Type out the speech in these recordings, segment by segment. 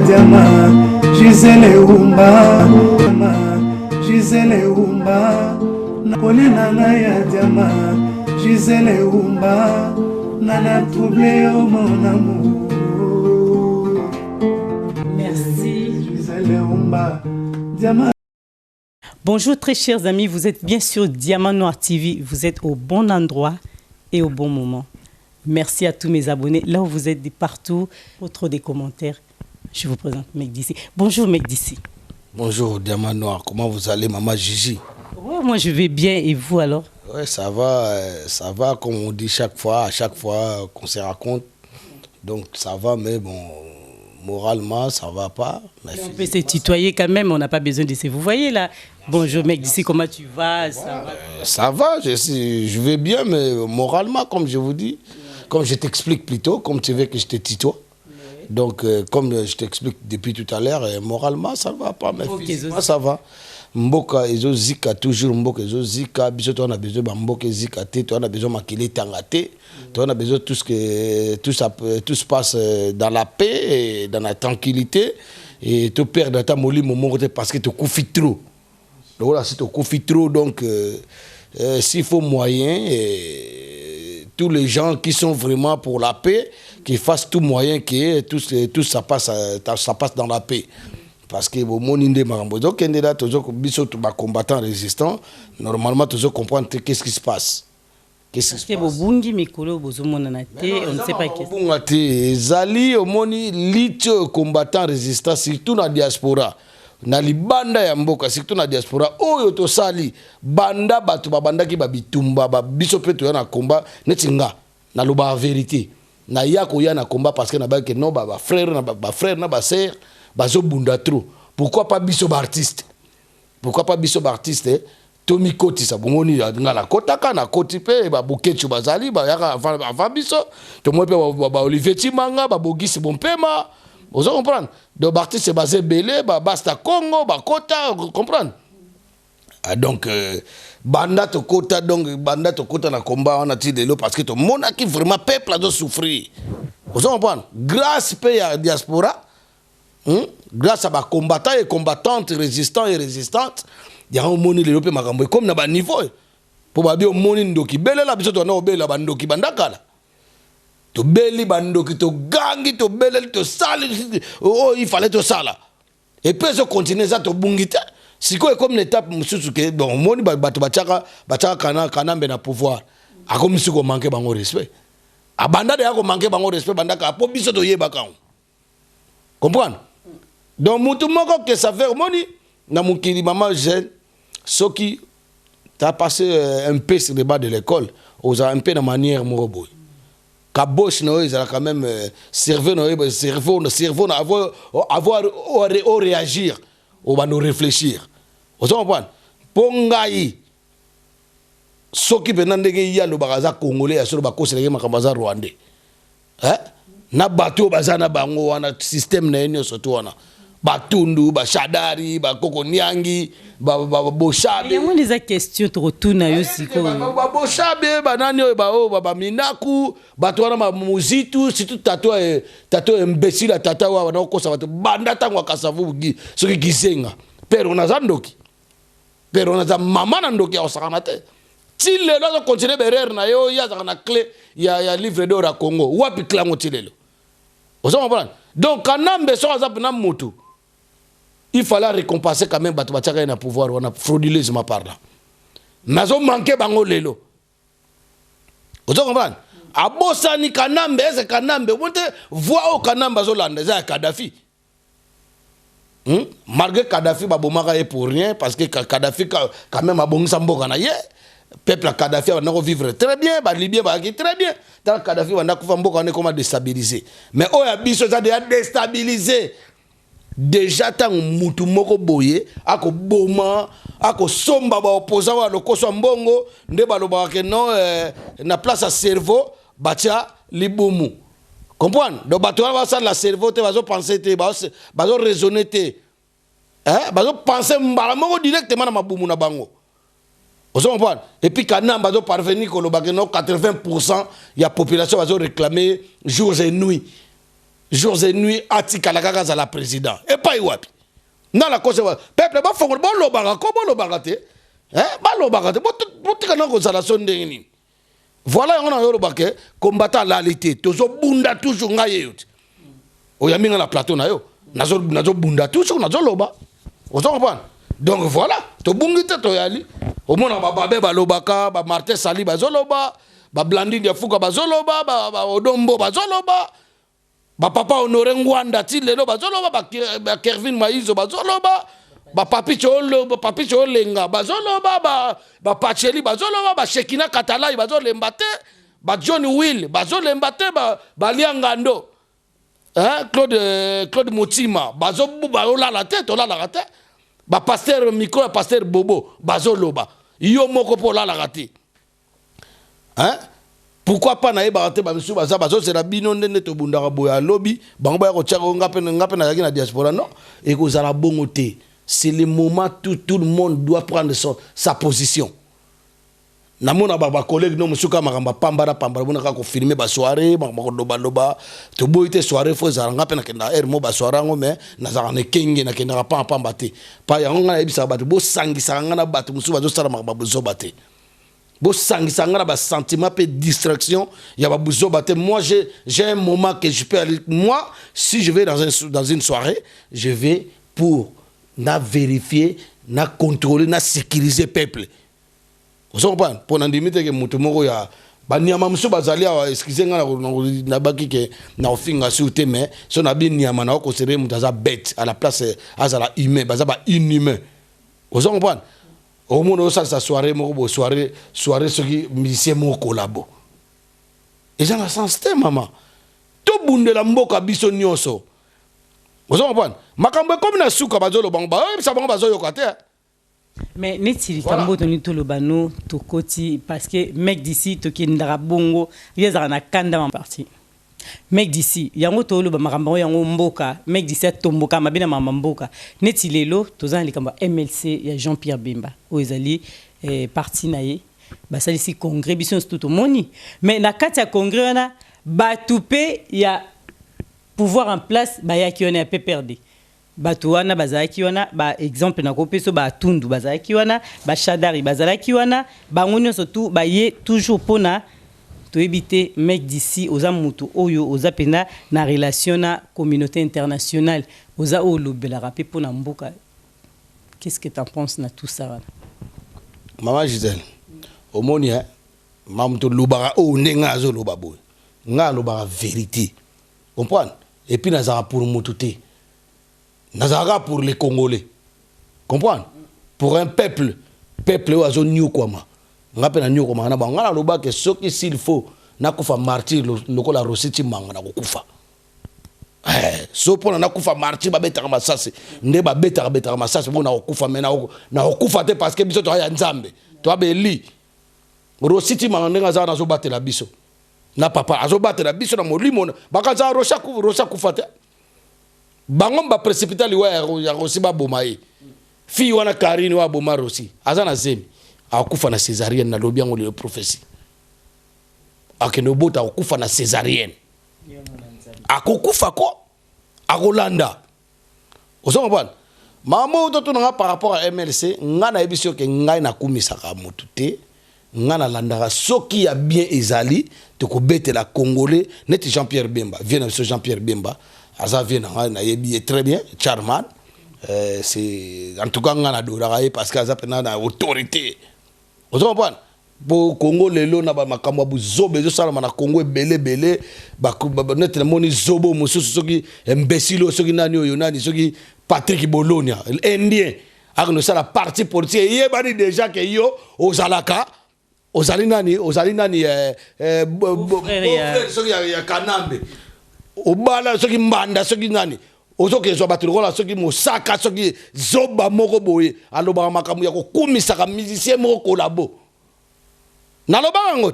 Diama, Gisele Umba, Gisele Umba, Napolina ya Diama, Gisele Umba, Nana troublé au mon amour. Merci. Gisele Umba, Diama. Bonjour très chers amis, vous êtes bien sur Diamant Noir TV, vous êtes au bon endroit et au bon moment. Merci à tous mes abonnés, là où vous êtes partout, autre des commentaires. Je vous présente Mec d'ici. Bonjour Mec d'ici. Bonjour Diamant Noir, comment vous allez maman Gigi? Ouais, moi je vais bien et vous alors? Ouais, ça va comme on dit à chaque fois qu'on se raconte. Donc ça va, mais bon, moralement ça va pas. Mais on peut se tutoyer quand même, on n'a pas besoin de se vous voyez là. Bonjour Mec d'ici, comment tu vas? Ça va, je vais bien, mais moralement comme je vous dis, comme je t'explique plutôt, comme tu veux que je te tutoie. Donc, comme je t'explique depuis tout à l'heure, moralement, ça ne va pas, mais physiquement, ça va. Mboka, ezo zika, toujours mboka, ezo zika, biso, on a besoin de mboka zika, on a besoin de makili tangate, on a besoin de tout se passe dans la paix et dans la tranquillité, et tu perds dans ta molly moment parce que tu couffes trop. Donc voilà, si tu couffes trop, donc s'il faut moyen, tous les gens qui sont vraiment pour la paix, qui fassent tout moyen que tout ça passe dans la paix. Parce que bon, mon indé marambozo, candidat toujours combattant résistant, normalement toujours comprendre qu'est-ce qui se passe. Qu'est-ce qui se passe? On ne sait pas qu'est-ce. Zali omoni litio combattant résistant surtout dans la diaspora. Na libanda ya mboka surtout na diaspora oyo to sali banda batu babanda ki babitumba ba biso pe to na combat netinga na loba vérité na yako ya na combat parce que na ba que non ba frère na ba sœur bazo bunda trop. Pourquoi pas biso ba artiste? Pourquoi pas biso ba artiste? Tomi Koti sa bongoni ngala kotaka na koti pe ba bukechu bazali ba yaka avant biso to mo pe ba Olivier Timanga ba bogisi bompema. Vous comprenez? Donc, l'artiste est basé belé, basta Congo, Kota, vous comprenez? Donc, banda to Kota, na combat, on a tiré de l'eau parce que tout le monde qui vraiment peuple a de souffrir. Vous comprenez? Grâce à la diaspora, grâce à les combattants et combattantes, résistants et résistantes, il y a un monde qui est comme dans le niveau. Pour que vous ayez un monde qui est belé, là, vous avez un monde qui est bandakala. To beli bandoki to gangi to beli to sali oh il fallait to sala et puis je continue ça to bungita si quoi comme une étape mususu ke bon moni bato bachaka kanambe na pouvoir akomi siko manquer bango respect abanda de ako manquer bango respect bandaka po biso to yeba kan comprendre donc mutu moko que ça fait moni na mukili maman jeune soki t'as passé un peu sur le bas de l'école aux un peu de manière moroboy Kabosh no ils ont quand même cerveau avoir réagir ou va nous réfléchir. Vous comprenez? Pongai soki benandenge ya lo bagaza congolais ya solo bakosela makambaza rwandais. Hein? Na bato bazana bango wana système na yenyo soto wana. Batundu, Bashadari, Bakoko Nyangi, Boshabe. Il y a des questions to retourner yo siko. Boshabe, banani Minaku, Batwana Muzitu, surtout tato imbécile tata wa na kosa bato banda tangwa kasavu soki gisenga. Pero na zandoki. Pero na za mama na ndoki ya osakanate. Tile lo continuer berer na yo ya za na clé ya livre d'or à Congo. Wapi klango tilelo. Vous comprenez? Donc kanambe so azap na mutu. Il fallait récompenser quand même Bato Bachaka na pouvoir on a frauduleusement par là. Mais on manquait bango lelo. Vous comprenez? Abosani kanambe ese kanambe wote voix au kanamba zolanda za Kadhafi. Malgré Kadhafi babomaka est pour rien parce que Kadhafi quand même abongisa mboka na ye. Peuple à Kadhafi va vivre très bien, les Libyens va vivre très bien. Dans Kadhafi va on est comment déstabiliser. Mais oh ya biso ça déjà déstabiliser. Déjà tant mutu moko boye ako boma ako somba ba opposant wa lokoso mbongo nde baloba ke non na place à cerveau batia libumu comprendre donc bato va ça la cerveau te bazo penser te bazo raisonner te hein bazo penser mbala moko directement na mabumu na bango vous comprenez et puis quand bazo parvenir ko loba ke non 80% ya population bazo réclamer jours et nuits jours et nuits atikala kaka za la président et pas iwapi na la cause peuple ba fongo ba lobaka ko ba lobaka te ba lobaka te botika na ko za la sonde nini voilà on a lobaka combattant la réalité tozo bunda toujours ngaye yote oyaminga la plateau na yo nazo bunda toujours nazo loba ozo comprendre donc voilà to bungite to yali au mona babe balobaka ba Martin Sali bazoloba ba Blandine ya Fuka bazoloba ba Odombo bazoloba ba papa Honoré Ngwanda ti lelo bazoloba ba Kervin Maizo bazoloba ba papi Cholenga bazoloba ba Pacheli bazoloba ba Shekina Katalai bazolemba te ba Johnny Will bazolemba te ba Liangando Claude Motima bazobuba olala te to la te ba pasteur micro pasteur Bobo bazoloba yo moko po la te pourquoi pas na yeba te ba misu baza c'est la bino ndende to bundaka boya lobby bango ba ko tshaka ngape na yaki na diaspora non et ko zala bongo te c'est le moment tout le monde doit prendre sa position na mona ba collègue no musuka makamba pambara bona ka ko filmer ba soirée ba ko loba to boite soirée fo zala ngape na kenda mo ba soirée ngo me na zala ne kenge na kenda pa pamba te pa ya nga na yebisa ba bo sangisa nga na batu musu bazo sala makamba bozo bate bo sangisa nga na ba sentiment pe distraction ya ba bozo bate moi j'ai un moment que je peux aller moi si je vais dans une soirée je vais pour na vérifier na contrôler na sécuriser peuple. Vous comprenez? Pour n'indimiter que mutumoko ya banyama muso bazali awa excusez nga na baki ke na ofinga surte mais so na bi nyama na ko sere mutaza bête à la place azala humain bazaba inhumain. Vous comprenez? Au monde ça soirée moko soirée ce qui musicien mo collabo. Et j'en a sens te maman. To bunde la mboka biso nyonso. Vous comprenez? Makambo comme na suka bazolo bangba ça bangba bazo yokate. Mais neti tambo toni tolobano to koti parce que mec d'ici to kindara bongo yeza na kanda ma parti. Mec d'ici yango to loba makambo yango mboka mec d'ici tomboka mabina mama mboka neti lelo tozana likamba MLC ya Jean-Pierre Bemba oezali parti naye basali si congrès biso tout moni mais na kati ya congrès wana batupe ya pouvoir en place ba ya ki on a PPRD bato wana bazalaki wana ba exemple na kopeso ba tundu bazalaki wana ba shadari bazalaki wana bango nyonso tout ba ye toujours pona to éviter mec d'ici oza mutu oyo oza pena na relation na communauté internationale oza olobela rapé pona mboka. Qu'est-ce que tu en penses na tout ça wana? Maman Gisèle omoni mam to lobara o nenga zo loba boy nga lobara vérité comprendre et puis nazara pour mututé nazara pour les Congolais. Comprendre? Pour un peuple oazo nyu kwama. Ngape na nyu kwama na banga na loba ke soki s'il faut na kufa martyr lokola Rositi manga na kufa. So pona na kufa martyr ba betaka masasi. Nde ba betaka masasi bona kufa mena na kufa te parce que biso to ya nzambe. To abeli. Rositi manga ndenga za na zo batela biso. Na papa azo batela biso na molimo baka za rosa kufa te. Bangom ba précipiter liwa ya Rosi ba bomaye fi wana Karine wa boma Rosi azana zemi akufa na césarienne na lobi yango le prophétie akeno bota akufa na césarienne akokufa ko akolanda osoma bwana mamo to nga par rapport à MLC nga na ebisio ke ngai na kumisaka mutu te nga na landaka soki ya bien ezali te ko betela Congolais net Jean-Pierre Bemba vient sur Jean-Pierre Bemba Aza vient très bien, Charman. C'est en tout cas on a doré parce que Aza pena autorité. Vous comprenez? Pour Congo lelo na ba makambo bu zobe zo sala na Congo belé ba net le moni zobo mususu soki imbécile soki nani oyo nani soki Patrick Bologna indien ak no sala parti politique yebani déjà que yo ozalaka ozali nani soki ya Kanambe obala soki mbanda soki nani ozoke zo batulu kola soki mosaka soki zoba moko boye aloba makambo ya kokumisa ka musicien moko kolabo naloba ngo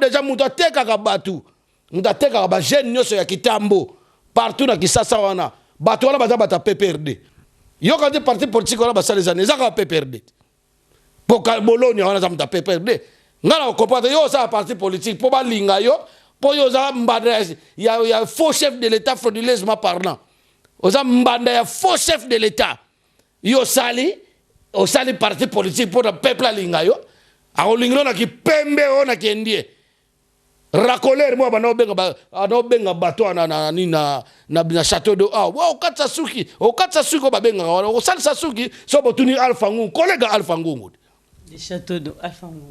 déjà muto teka ka batu muto teka ba jeune nyoso ya kitambo partout na Kisasa wana batu wala baza bata PPRD yo quand des partis politiques wala basala les années zaka PPRD pour Bologna wana za muta PPRD ngala ko kopata yo sa parti politique po balinga yo pour yoza mbanda il y a faux chef de l'état frauduleusement parlant oza mbanda ya faux chef de l'état yo sali parti politique pour le peuple alinga yo akolingiro na kipembe o na kendie racoler moi bana benga bato na château de ah wa okatsa suki ko benga o salsa suki so botuni Alpha Ngungu collègue Alpha Ngungu le château de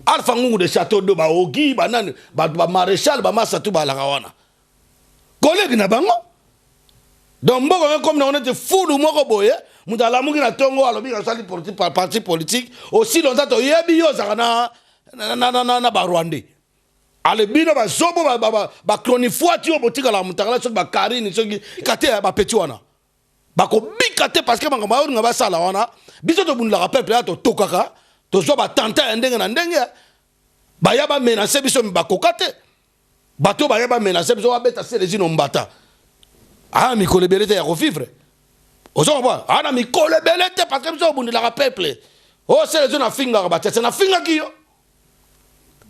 Alpha Ngungu de château de ba ogi banane ba maréchal ba masatu ba la kawana collègue na bango donc mboko comme on était fou moko boye mutala mungi na tongo alobi ka sali politique par parti politique aussi longtemps to yebi yo zakana na ba Rwandais ale bino ba zobo ba chronifuati o botika la mutakala so ba karine so kate ba peti wana ba ko bikate parce que mangamba nga ba sala wana biso to bunla peuple ya to tokaka to so ba tanta ndenge na ndenge ba ya ba menacer biso ba kokate bato ba ya ba menacer biso ba beta se les inombata ah mi kolebelete ya ko vivre ozo ba ana mi kolebelete parce que biso bunla peuple o se les na finga ba tete na finga kiyo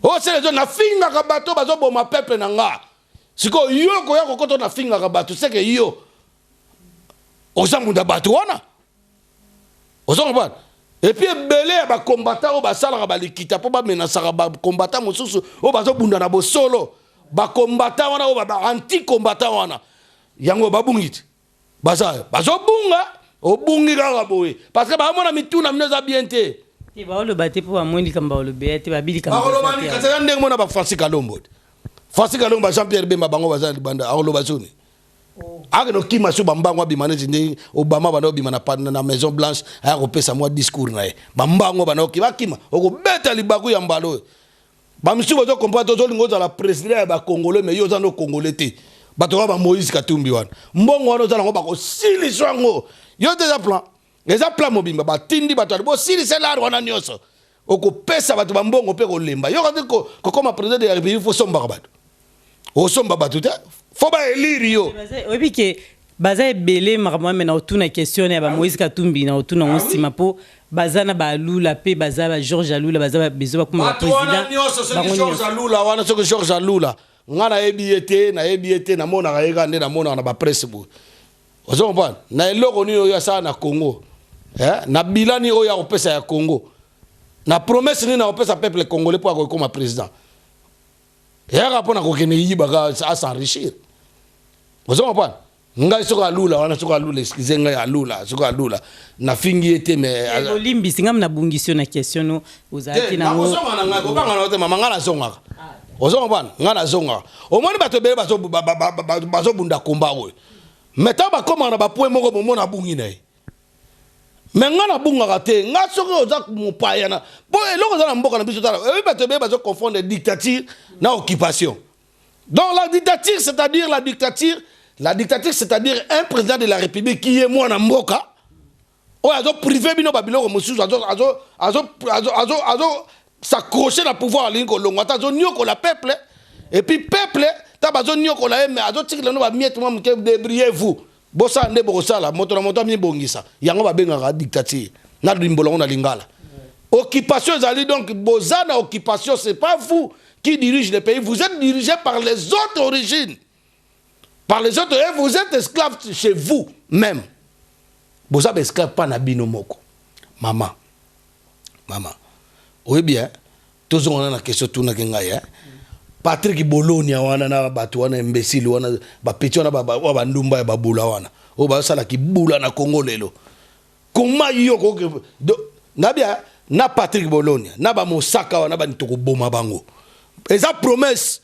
oh c'est les na finga ka bato bazo boma peuple na nga siko yo ko ya kokoto na finga ka bato c'est que yo ozamunda bato wana ozomba et puis belé ba combattant o ba sala ba likita po ba menasa ba combattant mosusu o bazo bunda na bo solo ba combattant wana o ba anti combattant wana yango babungiti bazo bunga o bungi ka boye parce que ba mona mituna mneza bienté ti ba lo bate po amondi kamba lo bete ba bili kamba ba lo mani ka tsanga ndenge mona ba Francis Kalombo Jean Pierre Bemba bango baza libanda akolo bazoni aka no kima so bambango bimane zinde Obama bana bimana na Maison Blanche aya ko pesa moi discours na ye bambango bana kima oko beta libaku ya mbalo ba msu bozo comprendre to lingo za la président ba congolais mais yo za no congolais te bato ba Moïse Katumbi wana mbongo wana za ngo ba ko siliswango yo déjà plan les plans mobimba ba tindi bato bo silisela wana nyoso oko pesa bato ba mbongo pe ko lemba yo ko comme président de la République faut somba bato o somba bato te faut ba élire yo obi ke baza belé marama mena otuna question ya ba Moïse Katumbi na otuna onsima po baza na ba Lula pe baza ba Georges Lula baza ba bezo ba kuma président ba Georges Lula wana soko Georges Lula ngana ebiete na mona ga yega na mona na ba presse bo ozomba na eloko ni yo ya sa na Congo na bilani oya opesa ya Congo na promesse ni na opesa peuple congolais pour ako comme président ya rapona ko kene yiba ga s'enrichir ozomba ngai soka Lula wana soka Lula excusez ngai ya Lula soka Lula na fingi ete mais olimbi singam na bungisio na question no ozaki na ngo ozomba na ko banga na te mama ngana zonga ozomba ngana zonga omoni bato bele bazo bunda komba oyo meta ba koma na ba point moko momo na bungi na mais ngana bunga kate nga soki oza mopaya na po eloko za na mboka na biso tala e bato be bazo confondre dictature na occupation donc la dictature c'est-à-dire un président de la République qui est moi na mboka o azo privé bino ba biloko mosusu azo s'accrocher na pouvoir lingo longo azo nyoko la peuple et puis peuple ta bazo nyoko la mais azo tikela no ba miette moi mke débrouillez-vous bosa nde bosala moto na moto mi bongisa yango ba benga dictature na limbolongo na lingala occupation ezali donc bozana occupation c'est pas vous qui dirige le pays vous êtes dirigé par les autres origines par les autres et vous êtes esclaves chez vous même bosa ba esclave pas na bino moko maman oui bien tous on a na question tuna kenga ya Patrick Bolonia wana na batu wana imbécile wana ba petit wana ba ndumba ya babula wana o ba sala ki bula na Congo lelo comment yo ko na bien na Patrick Bolonia na ba Mosaka wana ba ntoko boma bango eza promesse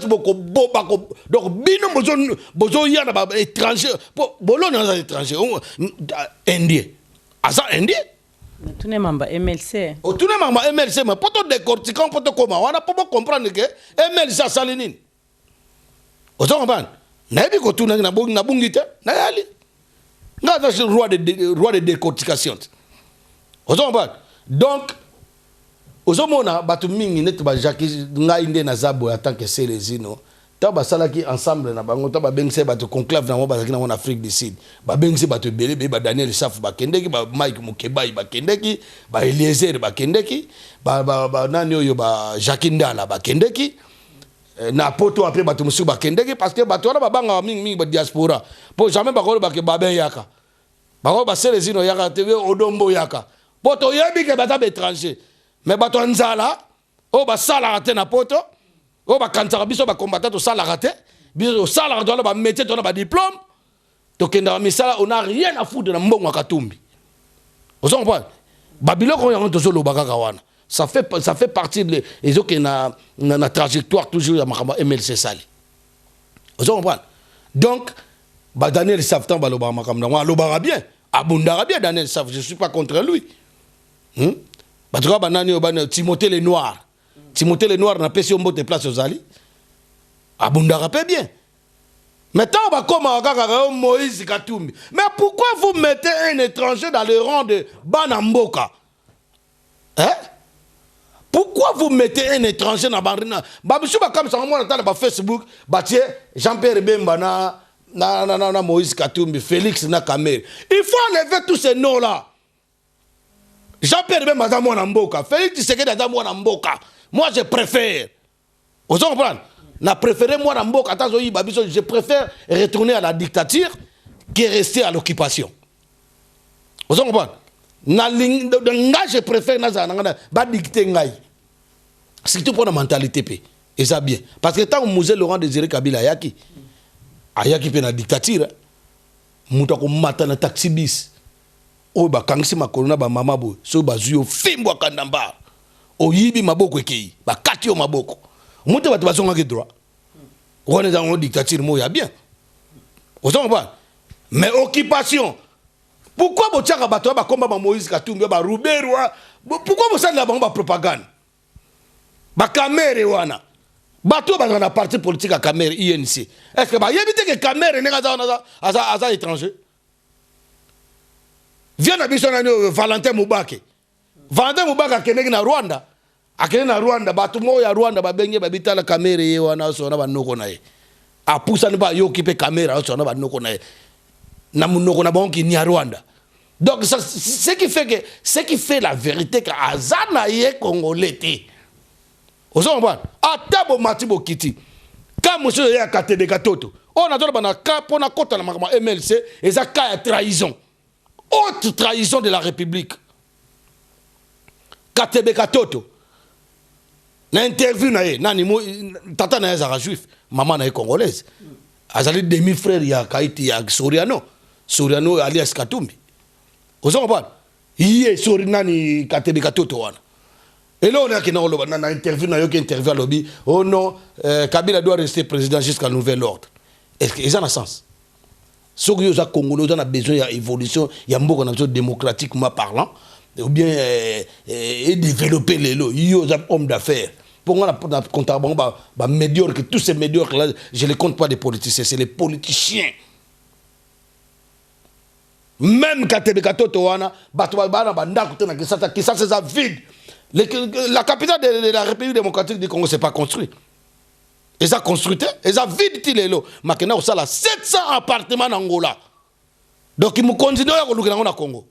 boko boba ko donc bino bozo yana ba étranger Bolonia za étranger indien asa indien tout ne mamba MLC o tout ne mamba MLC mais poto décortiquer poto comment on a pas comprendre que MLC salinine o so comprendre na bi ko tout na bungite na yali nga za roi de décortication o so comprendre donc o so mona batu mingi net ba Jacques nga inde na zabo en tant que Célezino ta ba salaki ensemble na bango ta ba bengse batu conclave na mo ba en Afrique du Sud ba bengse batu belé ba Daniel Saf ba kendeki ba Mike Mukebai ba kendeki ba Eliezer ba kendeki ba nani oyo ba Jacques Ndala ba kendeki na poto après bato musu bakendeki parce que bato wana babanga mingi ba diaspora po jamais bakolo bake babe yaka bakolo basele zino yaka TV odombo yaka poto yebi ke bata étranger mais bato nzala o basala raté na poto o bakantsaka biso ba combattant to sala raté biso sala raté ba métier to ba diplôme to kenda misala on a rien à foutre na mbongo katumbi vous comprenez babiloko yango to zolo bakaka wana ça fait partie de les autres na trajectoire toujours ya makamba MLC sali vous comprenez donc ba Daniel Saftan ba loba makamba wa loba bien abundara bien Daniel Saftan je suis pas contre lui ba troba banani obana Timothée le Noir na pesi mbote place aux ali abundara pe bien maintenant on va comme Moïse Katumbi mais pourquoi vous mettez un étranger dans le rang de Banamboka hein. Pourquoi vous mettez un étranger dans Barina? Babisou ba comme ça moi dans Facebook, Batie Jean-Pierre Bemba na Moïse Katumbi, Félix na Kamer. Il faut enlever tous ces noms là. Jean-Pierre Bemba za mwana mboka, Félix Tshisekedi za mwana mboka. Moi je préfère. Vous comprenez? Na préféré moi na mboka tazo yi babiso, je préfère retourner à la dictature que rester à l'occupation. Vous comprenez? Na nga je préfère na zana ba dicter ngai surtout pour la mentalité pe et ça bien parce que tant Mosé Laurent Désiré Kabila ayaki pe na dictature muta ko mata na taxi bis o ba kangisi makolo na ba mama bo so ba zuyo fimbo kandamba o yibi maboko ekei ba kati o maboko muta ba bazonga ke droit on est dans une dictature mo ya bien vous comprenez mais occupation. Pourquoi vous avez dit que Moïse Katumbi, Rouberwa, pourquoi vous avez dit que propagande? La caméra, bateau dans la partie politique à caméra INC. Est-ce que vous avez dit que la caméra est un étranger? Viens à Valentin Moubake. Valentin Moubake est à Rwanda. À Rwanda, bateau à Rwanda, babengé babita la caméra et wana sona ba noko nae. A poussa ne ba yo kipe caméra sona ba noko nae. Na munoko na banki ni à Rwanda. Donc ça, ce qui fait la vérité que Azana est congolais. Vous comprenez? Atabo Matibo Kiti. Quand monsieur est à Katebe Katoto, on a donné un cas pour la côte de MLC et ça cas trahison. Haute trahison de la République. Katebe Katoto. L'interview nani tata na ezara juif, maman na congolaise. Azali demi frère ya Kaiti ya Soriano alias Katumbi. Vous comprenez? Il est sur nani Katebe Katoto wana. Et là on a qui na interview na yo qui interview à lobby. Oh non, Kabila doit rester président jusqu'à nouvel ordre. Est-ce que ça a sens? Ce que les Congolais ont besoin d'évolution, il y a un bon démocratiquement parlant, ou bien développer les lots. Il y a un homme d'affaires. Pour moi, médiocre, tous ces médiocres là, je ne les compte pas des politiciens, c'est les politiciens. Même Katebe Katoto wana, qui ça c'est vide. La capitale de la République démocratique du Congo c'est pas construit. Ils ont construit, ils ont vide tous les lots. Maintenant, on a 700 appartements en Angola. Donc, ils me continuent à aller au Congo.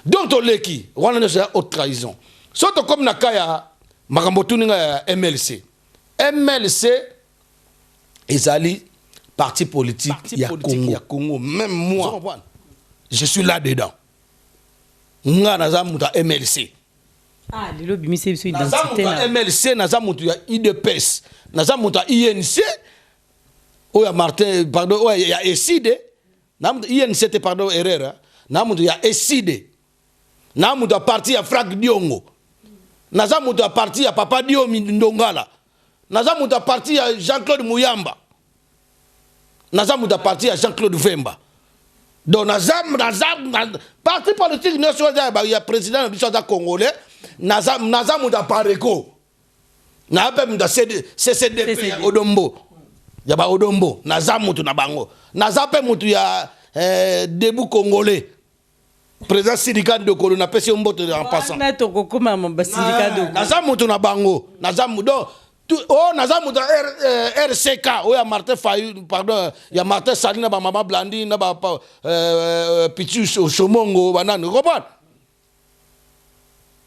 Donc, on est qui? On a une haute trahison. Surtout comme Nakaya, Makambotuninga MLC. MLC, ils allaient parti politique, il y a Congo. Même moi, je suis là-dedans. On a un MLC. Ah, le lobby, c'est une identité. MLC, Nazamutu, IDPS, Nazamutu, INC, où il y a Martin, pardon, il y a ESID, INC, pardon, erreur, Nazamutu, il y a ESID, Nazamutu, parti à Franck Diongo, Nazamutu, parti à Papa Diomi Ndongala, Nazamutu, parti à Jean-Claude Mouyamba, Nazamutu, parti à Jean-Claude Vemba. Donc, parti politique, il y a président du Congolais, Nazamuda Pareko. Nazamuda CCDP Odombo. Yaba Odombo. Nazamutu Nabango. Nazamutu ya Debout Congolais. Président syndicat de Kolo na pesi mbote en passant. Nazamutu Nabango. Nazamudo. Oh, Nazamuda RCK. Oh, il y a Martin Fayou, pardon. Il y a Martin Salina, Maman Blandi, Pichu Chomongo, Banane. Vous comprenez?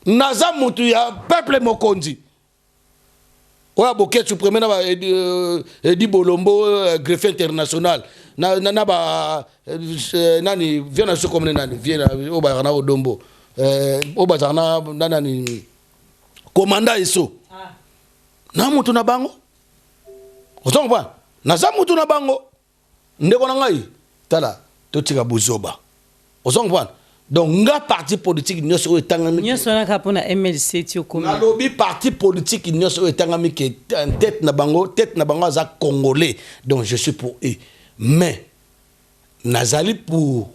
Nazamutu ya peuple Mokondi. oya boket suprême na ba Edi Bolombo greffier international na ba nani viens na comme nani viens o ba na Odombo o ba na nani commandant eso na mutu na bango ozongo ba na za mutu na bango ndeko na ngai tala totika buzoba ozongo ba donc nga parti politique nyoso etangami nyoso na kapona MLC ti okomi na lobby parti politique nyoso etangami ke tête na bango za congolais donc je suis pour eux mais nazali pour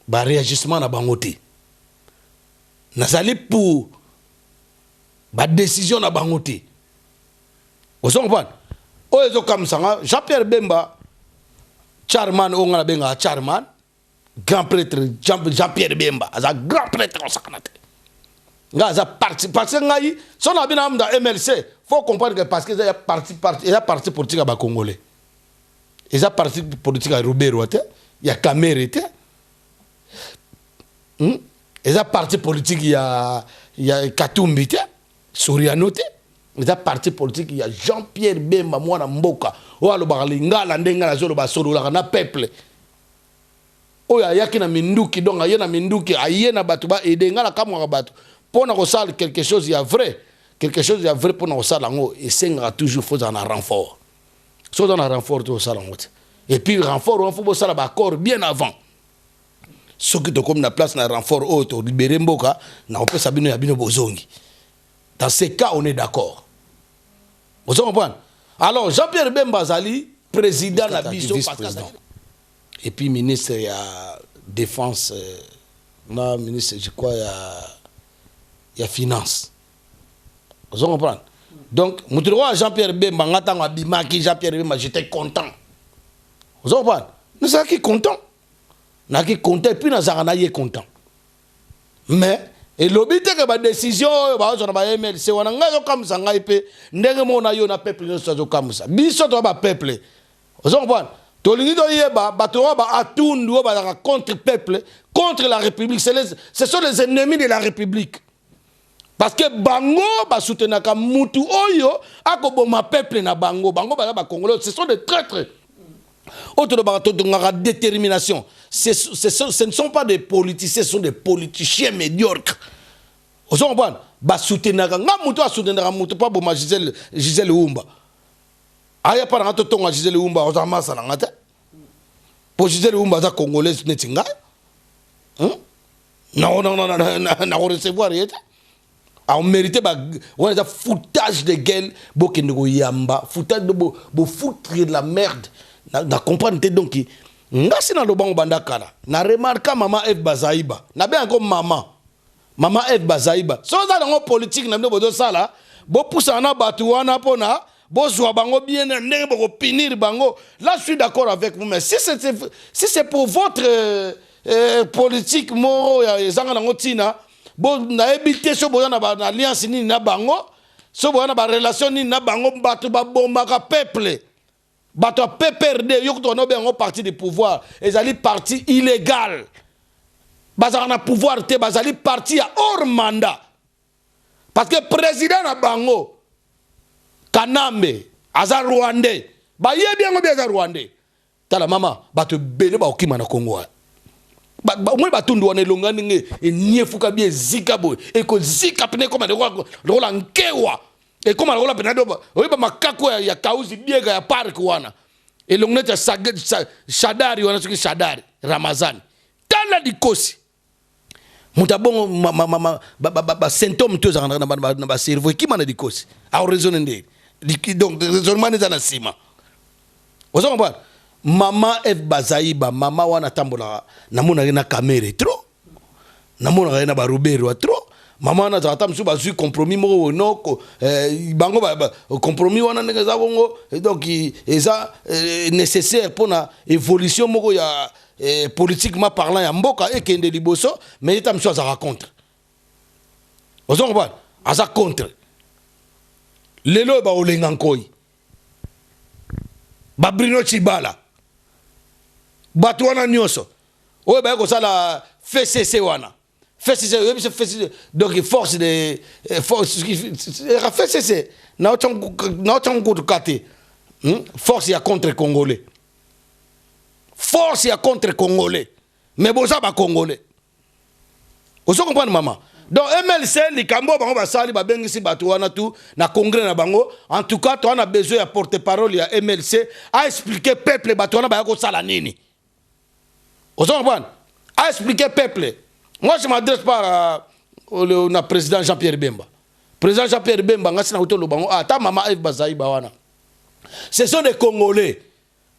ba réagissement na bango te nazali pour ba décision na bango te ozongo ba oyezo kamsanga Jean-Pierre Bemba Charman o ngala benga Charman grand prêtre Jean-Pierre Bemba aza grand prêtre en sakanate nga aza parti parce que ngai son abina amda MLC faut comprendre que parce que il y a parti politique ba congolais il y a parti politique à Robert Wate il y a Kamere te il y a parti politique il y a Katumbi te Soriano te il y a parti politique il y a Jean-Pierre Bemba mwana mboka o aloba lingala ndenga na zolo ba solo la na peuple oya yaki na minduki donc aye na minduki aye na batu ba edenga na kamwa batu pona ko sala quelque chose ya vrai pona ko sala ngo esenga toujours faut en renfort so dans un renfort to sala ngo et puis renfort on faut sala ba accord bien avant ce qui te comme na place na renfort auto libérer mboka na opé sabino ya bino bozongi dans ces cas on est d'accord vous comprenez alors Jean-Pierre Bemba Zali président la biso vice-président et puis ministre il y a défense non ministre je crois il y a finance vous comprenez donc mutuwa Jean-Pierre Bemba ngata ngabimaki Jean-Pierre Bemba j'étais content vous comprenez nous sommes content et puis nous sommes content mais et lobby te que ba décision ba zo na ba MLC wana ngayo kamsa ngai pe ndenge mona yo na peuple nyonso zo kamsa biso to ba peuple vous comprenez tolingi do yeba bato ba atundu ba contre peuple contre la république ce sont les ennemis de la république parce que bango ba soutenaka mutu oyo akoboma peuple na bango ba congolais ce sont des traîtres autre ba détermination ce ne sont pas des politiciens ce sont des politiciens médiocres vous comprenez ba soutenaka nga mutu a soutenaka mutu pas boma Gisèle Oumba aya para ngato tonga Gisèle Oumba oza masa na ngata pour Gisèle Oumba za congolaise netinga na recevoir yeta a mérité ba on a foutage de gueule bokende ko yamba foutage de bo foutre de la merde na comprendre donc nga sina lo bango bandakala na remarquer maman F Bazaiba na bien encore maman F Bazaiba so za ngo politique na mbe bodo sala bo poussa na batu wana pona bo zwa bango bien ndenge bo pinir bango là je suis d'accord avec vous mais si c'est pour votre politique moro ya zanga na ngotina bo na ebité so bo na alliance ni na bango so bo na ba relation ni na bango batu ba bomba ka peuple batu PPRD yo ko no be ngo parti de pouvoir ezali parti illégal bazana pouvoir te bazali parti à hors mandat parce que président na bango Kanambe aza Rwandais ba yebi ngo be aza Rwandais tala mama batu bele ba okima na Congo moi batundu wana elongani nge eniefuka bien zika boy e ko zika pene koma lokola nkewa e koma lokola pene do oyeba makako ya kauzi biega ya park wana elongna shadari wana soki shadari Ramazani tala dikosi mutabongo ba symptôme to za na ba cerveau ki mana dikosi a raisonner ndé donc raisonnement n'est na sima ozo comprendre Mama F Bazaiba mama wana tambola namona na caméra trop namona na ba Robert trop mama wana za tamsu ba su compromis mo noko bango ba compromis wana ngeza bongo donc eza nécessaire pour na évolution moko ya politiquement parlant ya mboka et kende liboso mais tamsu za contre ozo comprendre aza contre lelo ba olenga nkoi ba Bruno Chibala batu wana nyoso oyo ba ko sala FCC wana donc force de force FCC na autant kate force ya contre congolais, force ya contre congolais, mais boza ba congolais. Vous comprenez maman? Donc MLC likambo bango basali ba bengisi bato wana tout na congrès na bango. En tout cas, toi on a besoin de porte-parole ya MLC à expliquer peuple bato wana ba ko sala nini. Vous comprenez? À expliquer peuple. Moi je m'adresse pas au président Jean-Pierre Bemba. Président Jean-Pierre Bemba ngasi na hotelo bango ata mama Eve Bazai ba wana. Ce sont des Congolais.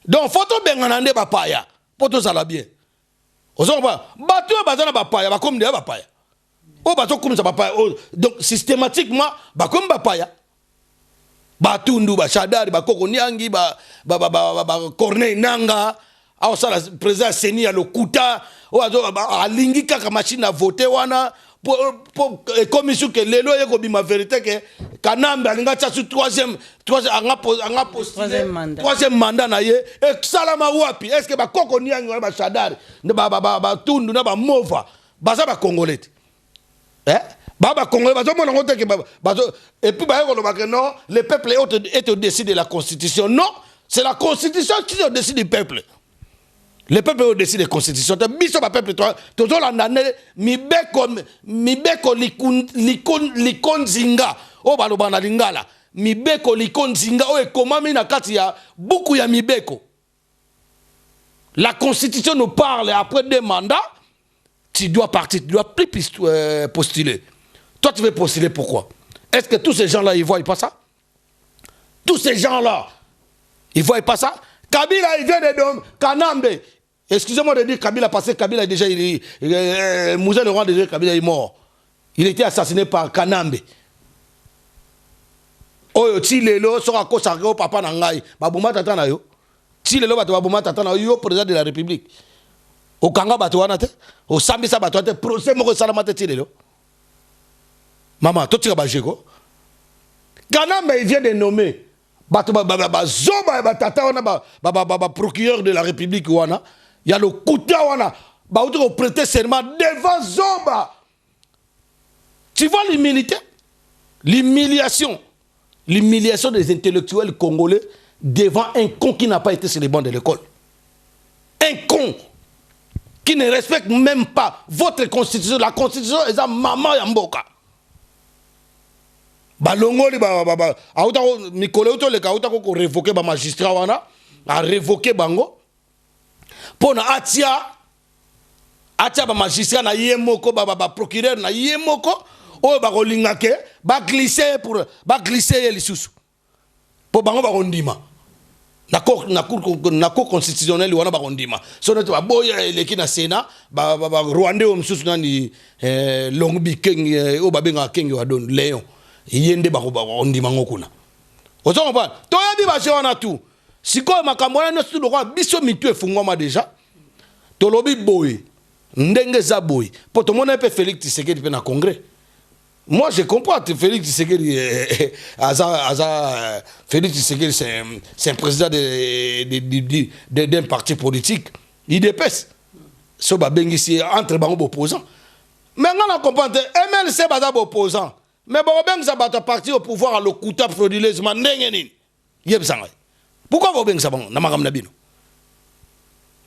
Donc photo benganande ba paya. Poto sala bien. Vous comprenez? Bato bazana ba paya ba comme de ba paya. Oh, donc systématiquement, comme Bapaya, Batundu, Bachadari, Bakoko Niangi, Corneille Nanga, le président Seni à l'Okuta, à Lingika, la machine à voter, pour commission que l'élo est ma vérité que Kanamba, troisième mandat, et Salama Wapi, est-ce que Bakoko Niangi, Bachadari, Batundu, Mova, Baza Congolais. Baba Congolais, et puis non, le peuple est au-dessus de la constitution. Non, c'est la constitution qui est au-dessus du peuple. Le peuple est au-dessus de la constitution. Biso ba peuple toi, toujours l'année mibeko likon zinga, o baloba na lingala. Mibeko likon zinga o ekomami na kati ya beaucoup ya mibeko. La constitution nous parle après des mandats. Tu dois partir, tu dois plus postuler. Toi, tu veux postuler pourquoi? Est-ce que tous ces gens-là, ils ne voient pas ça? Tous ces gens-là, ils ne voient pas ça? Kabila, il vient de Kanambe. Excusez-moi de dire Kabila, parce que Kabila est déjà... Moussa le roi déjà, Kabila est mort. Il a été assassiné par Kanambe. Oyo, Tilelo, Sorako, Sargo, Papa Nangai, Babouma Tatana yo. Tilelo, Babouma Tatana yo, président de la République. Au Kanga Batouanate, au Sambisa Batouanate, procès Moko Salamate Tilelo. Maman, toi tu as bagéko. Kanambe, il vient de nommer. Zoba, Batata, procureur de la République. Il y a le Kouta, il y a prêter serment devant Zoba. Tu vois l'humilité? L'humiliation. L'humiliation des intellectuels congolais devant un con qui n'a pas été sur les bancs de l'école. Un con qui ne respecte même pas votre constitution. La constitution est à maman Yamboka. Balongoli auta Mikole auto le kauta ko révoquer ba magistrat wana a révoquer bango pona atia ba magistrat na yemoko ba procureur na yemoko o ba kolinga ke ba glisser pour ba glisser lisusu po bango ba kondima na cour constitutionnelle wana ba kondima so na ba boya eleki na Sénat ba Rwandais o msusu nani Longbi King o ba benga King wa don Léon yende ba ondima ngokuna ozo ba to yabi ba jona tout siko makambo na su lokwa biso mitu efungwama déjà to lobi boy ndenge za boy po to mona pe Félix Tshisekedi pe na congrès. Moi je comprends que Félix Tshisekedi Félix Tshisekedi c'est un président d'un parti politique. Il dépasse so ba bengisi entre bango opposants. Mais on a compris MLC ba da opposant. Mais bon, ben ça va partir au pouvoir à l'Okuta frauduleusement. Pourquoi vous ben ça bon na magam na bino?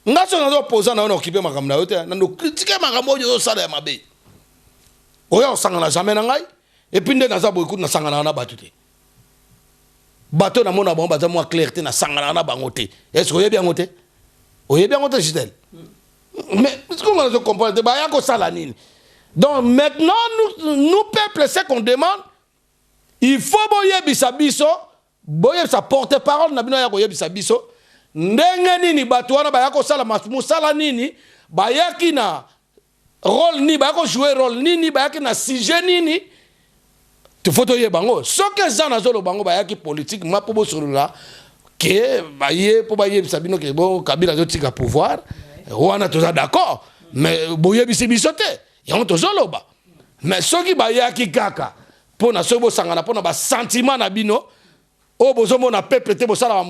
Ngaso na opposant na occupé magam na yote na critiquer magam yo sala ya mabe. Oya sangana jamais na ngai et puis ndena za boyku na sangana na batuté. Bato na mona bon baza mo clarté na sangana na bangoté. Est-ce que oye bien ngoté? Oye bien ngoté Gisèle. Mais est-ce qu'on va comprendre ba ya ko sala nini? Donc maintenant, nous peuple, ce qu'on demande, il faut boyer bisabiso, boyer sa porte-parole, na bino ya boyer bisabiso, ndenge nini batuana bayako sala musala nini, bayaki na rôle ni, bayako jouer rôle nini, bayaki na sujet nini, tu faut toyer bango. Ce que ça na zolo bango bayaki politique, ma pobo sur là, que bayer pour bayer bisabino que bon Kabila zo tika pouvoir, on a tous d'accord, mais boyer bisabisote. Et on te zoloba. Mais ceux qui bayaki kaka pour na sobo sangana pour na ba sentiment na bino o bozomo na peuple te bosala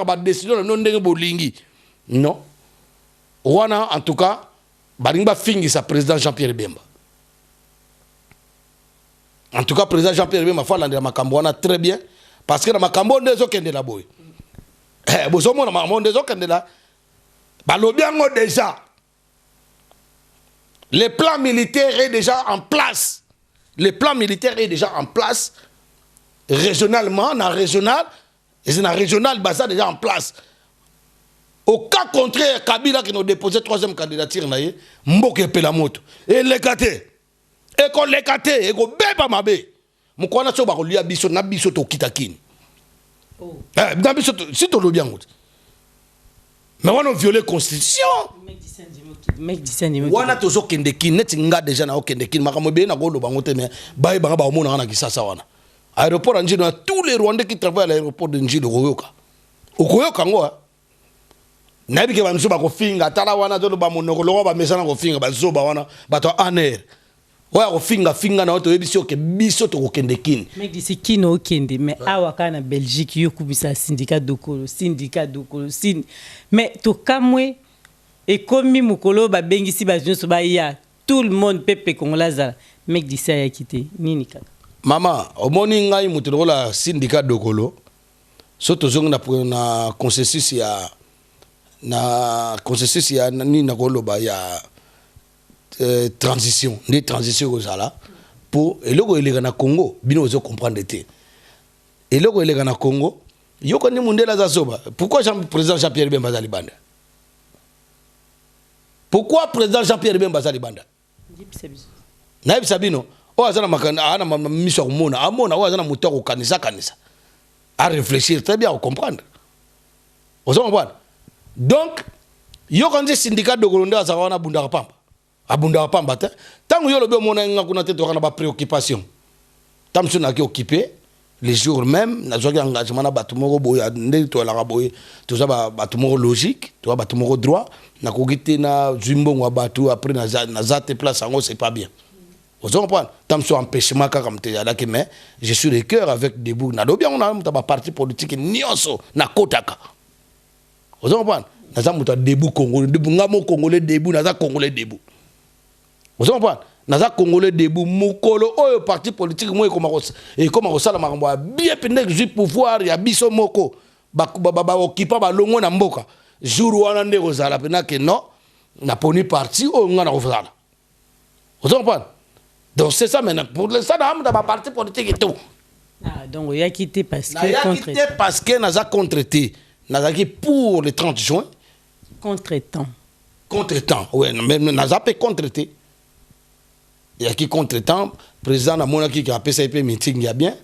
ba décision non ndenge bolingi. Non. Wana en tout cas balinga fingi sa président Jean-Pierre Bemba. En tout cas, président Jean-Pierre Bemba fa landela makambo wana très bien parce que na makambo ndezo kende la boy. Bozomo na makambo ndezo kende la balobi yango déjà. Le plan militaire est déjà en place. Le plan militaire est déjà en place. Régionalement, na régional, et na régional, ça déjà en place. Au cas contraire, Kabila qui nous déposé troisième candidature, Mboke Pelamoto. Et l'écarté. Et qu'on l'écarté, et qu'on bébé mabé. Mon quoi n'a pas lui abisso, n'abisso to kitakine. N'abisso, si tu le bien. Mais on a violé la constitution. Mec dit on a toujours kendekin, net nga déjà na kendekin, makamobe na golo bangote mais bae banga ba omona na kisasa wana. Aéroport Anji, tous les Rwandais qui travaillent à l'aéroport d'Anji de Royoka. Okoyoka ngoa. Nabi ke ba mso ba ko finga tala wana to ba monoko lo ba mesana ko finga ba zo ba wana ba to aner. Wa ko finga na to ebisio ke biso to ko kendekin. Mec dit c'est qui no kende mais awa kana Belgique yo kubisa syndicat dokolo mais to kamwe et comme mukolo ba bengisi ba jonso ba ya tout le monde pepe congolais mec dit ça ya quitté nini kaka. Mama, au morning ngai mutu la syndicat dokolo. Soto zonga na consensus ya ni na koloba ya transition, des transitions aux ala pour et logo il est na Congo, bino ozo comprendre té. Et logo il est na Congo, yo koni mundela za soba. Pourquoi président Jean-Pierre Bemba za libanda? Pourquoi président Jean-Pierre Bemba za libanda? Naib Sabino, o azana makana ana mission mona, amona o azana mutoko kanisa. À réfléchir très bien, à comprendre. Vous comprenez? Donc, yo quand dit syndicat de Golonde à Zawana Bundara Pamba. À Bundara Pamba, tant que yo le bien mon n'a tête de préoccupation. Tant que tu occupé, les jours même, n'a pas engagement à Batumoro Boya, to la Raboye, tout ça Batumoro logique, tout ça Batumoro droit, n'a qu'au na Zumbo ou Batu après na zate place en haut, c'est pas bien. Vous comprenez? Tant que tu empêchement comme tu es mais je suis de cœur avec des bouts. N'a bien on a un parti politique nionso na kotaka. Vous comprenez? Naza muta debout congolais, debout ngamo congolais debout, naza congolais debout. Vous comprenez? Naza congolais debout, mukolo oyo parti politique moi comme ça la makambo bien pendant que pouvoir ya biso moko ba occupa ba longo na mboka. Jour wana nde kozala pena que non na poni parti o ngana kozala. Vous comprenez? Donc c'est ça maintenant pour ça na ba parti politique et tout. Ah donc il y a quitté parce que il y a quitté parce que naza contreté. Nazaki pour le 30 juin. Contre-temps. Contre-temps, oui. Mais Nazapé contre-temps. Il y a qui contre-temps. Président Namona qui a fait un meeting, il y a bien.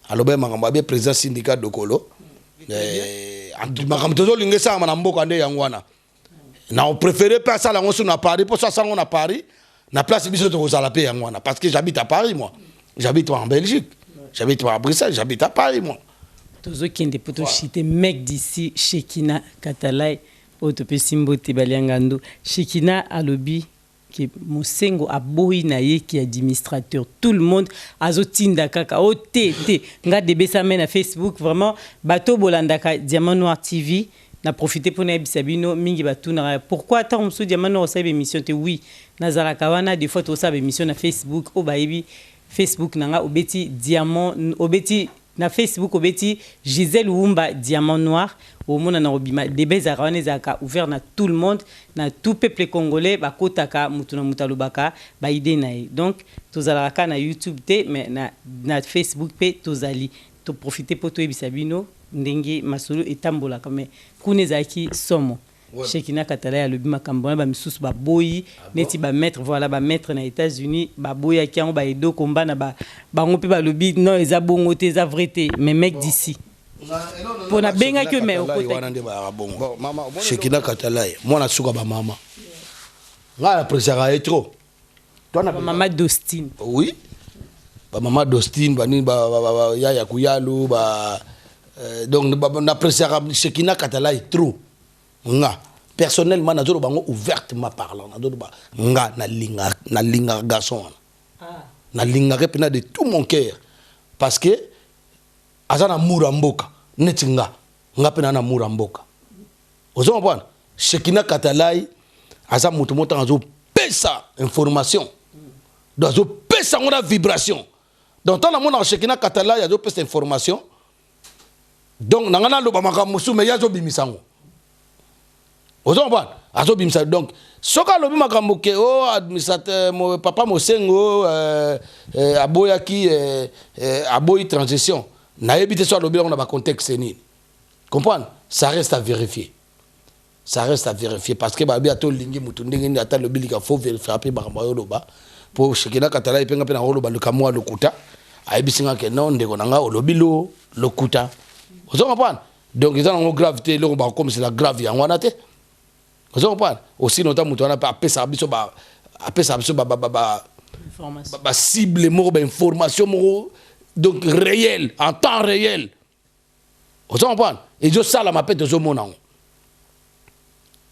Alors, le président syndicat de Kolo. On préféré pas ça, on a Paris. Pour ça, on a Paris. Na place parce que j'habite à Paris, moi. J'habite en Belgique. J'habite à Bruxelles. J'habite à Paris, moi. Tozo kende poto chite mec d'ici Shekina Katalai otope simbo te baliangando Shekina alobi que mosengo aboyi na ye qui administrateur tout le monde azotinda kaka o te nga debe sa mena Facebook vraiment bato bolandaka Diamant Noir TV na profiter pour na bisabino mingi batuna pourquoi tant mso Diamant Noir sa émission te oui nazala kawana des fois to sa émission na Facebook o baibi Facebook nanga obeti Diamant obeti na Facebook obeti Gisèle Wumba Diamant Noir au monde na obima debe za rawane zaka ouvert na tout le monde na tout peuple congolais ba kotaka mutuna mutalubaka ba ide nae donc tozalaka na YouTube te mais na Facebook pe tozali to profiter pour to ebisabino ndenge masolo etambola comme kunezaki somo Shekina Katalai alobi makambo ba misusu ba boyi neti ba mettre voilà ba mettre na États-Unis ba boya ki ba edo komba na ba ngope ba lobi non eza bongo te eza vrai te mais mec d'ici pour na benga que mais Shekina Katalai mwana suka ba mama nga la presera trop toi na maman d'Austin oui ba maman d'Austin ba ni ba yaya kuyalu ba donc na presera Shekina Katalai trop nga personnellement nazolo bango ouvertement parlant nazolo ba nga na linga garçon na linga repena de tout mon cœur parce que azana muramboka netinga nga pena na muramboka ozo comprendre Shekina Katalai aza mutu mota azo pesa information dozo pesa ngona vibration donc tant que je Shekina Katala, il y a d'autres informations. Donc, on a le Moussou, mais il y a d'autres bimisango. Vous comprenez? Donc, ce que l'on a dit, oh, administrateur, papa Mosengo, aboyaki, aboy transition. Na évité soit l'objet, on a un contexte. Comprendre? Ça reste à vérifier. Ça reste à vérifier parce que bientôt lingi mutundingi ata le bilika faut frapper barambayo loba pour Shekina Katala et penga pena loba le kamwa le kuta aibisinga ke non ndeko nanga olobilo le kuta. Vous comprenez? Donc ils ont une gravité là comme c'est la grave ya ngwana te. Vous comprenez? Aussi notamment mutu na pa pesa biso ba cible mo ba information mo donc réel en temps réel. Vous comprenez? Et je ça la mapette zo mona.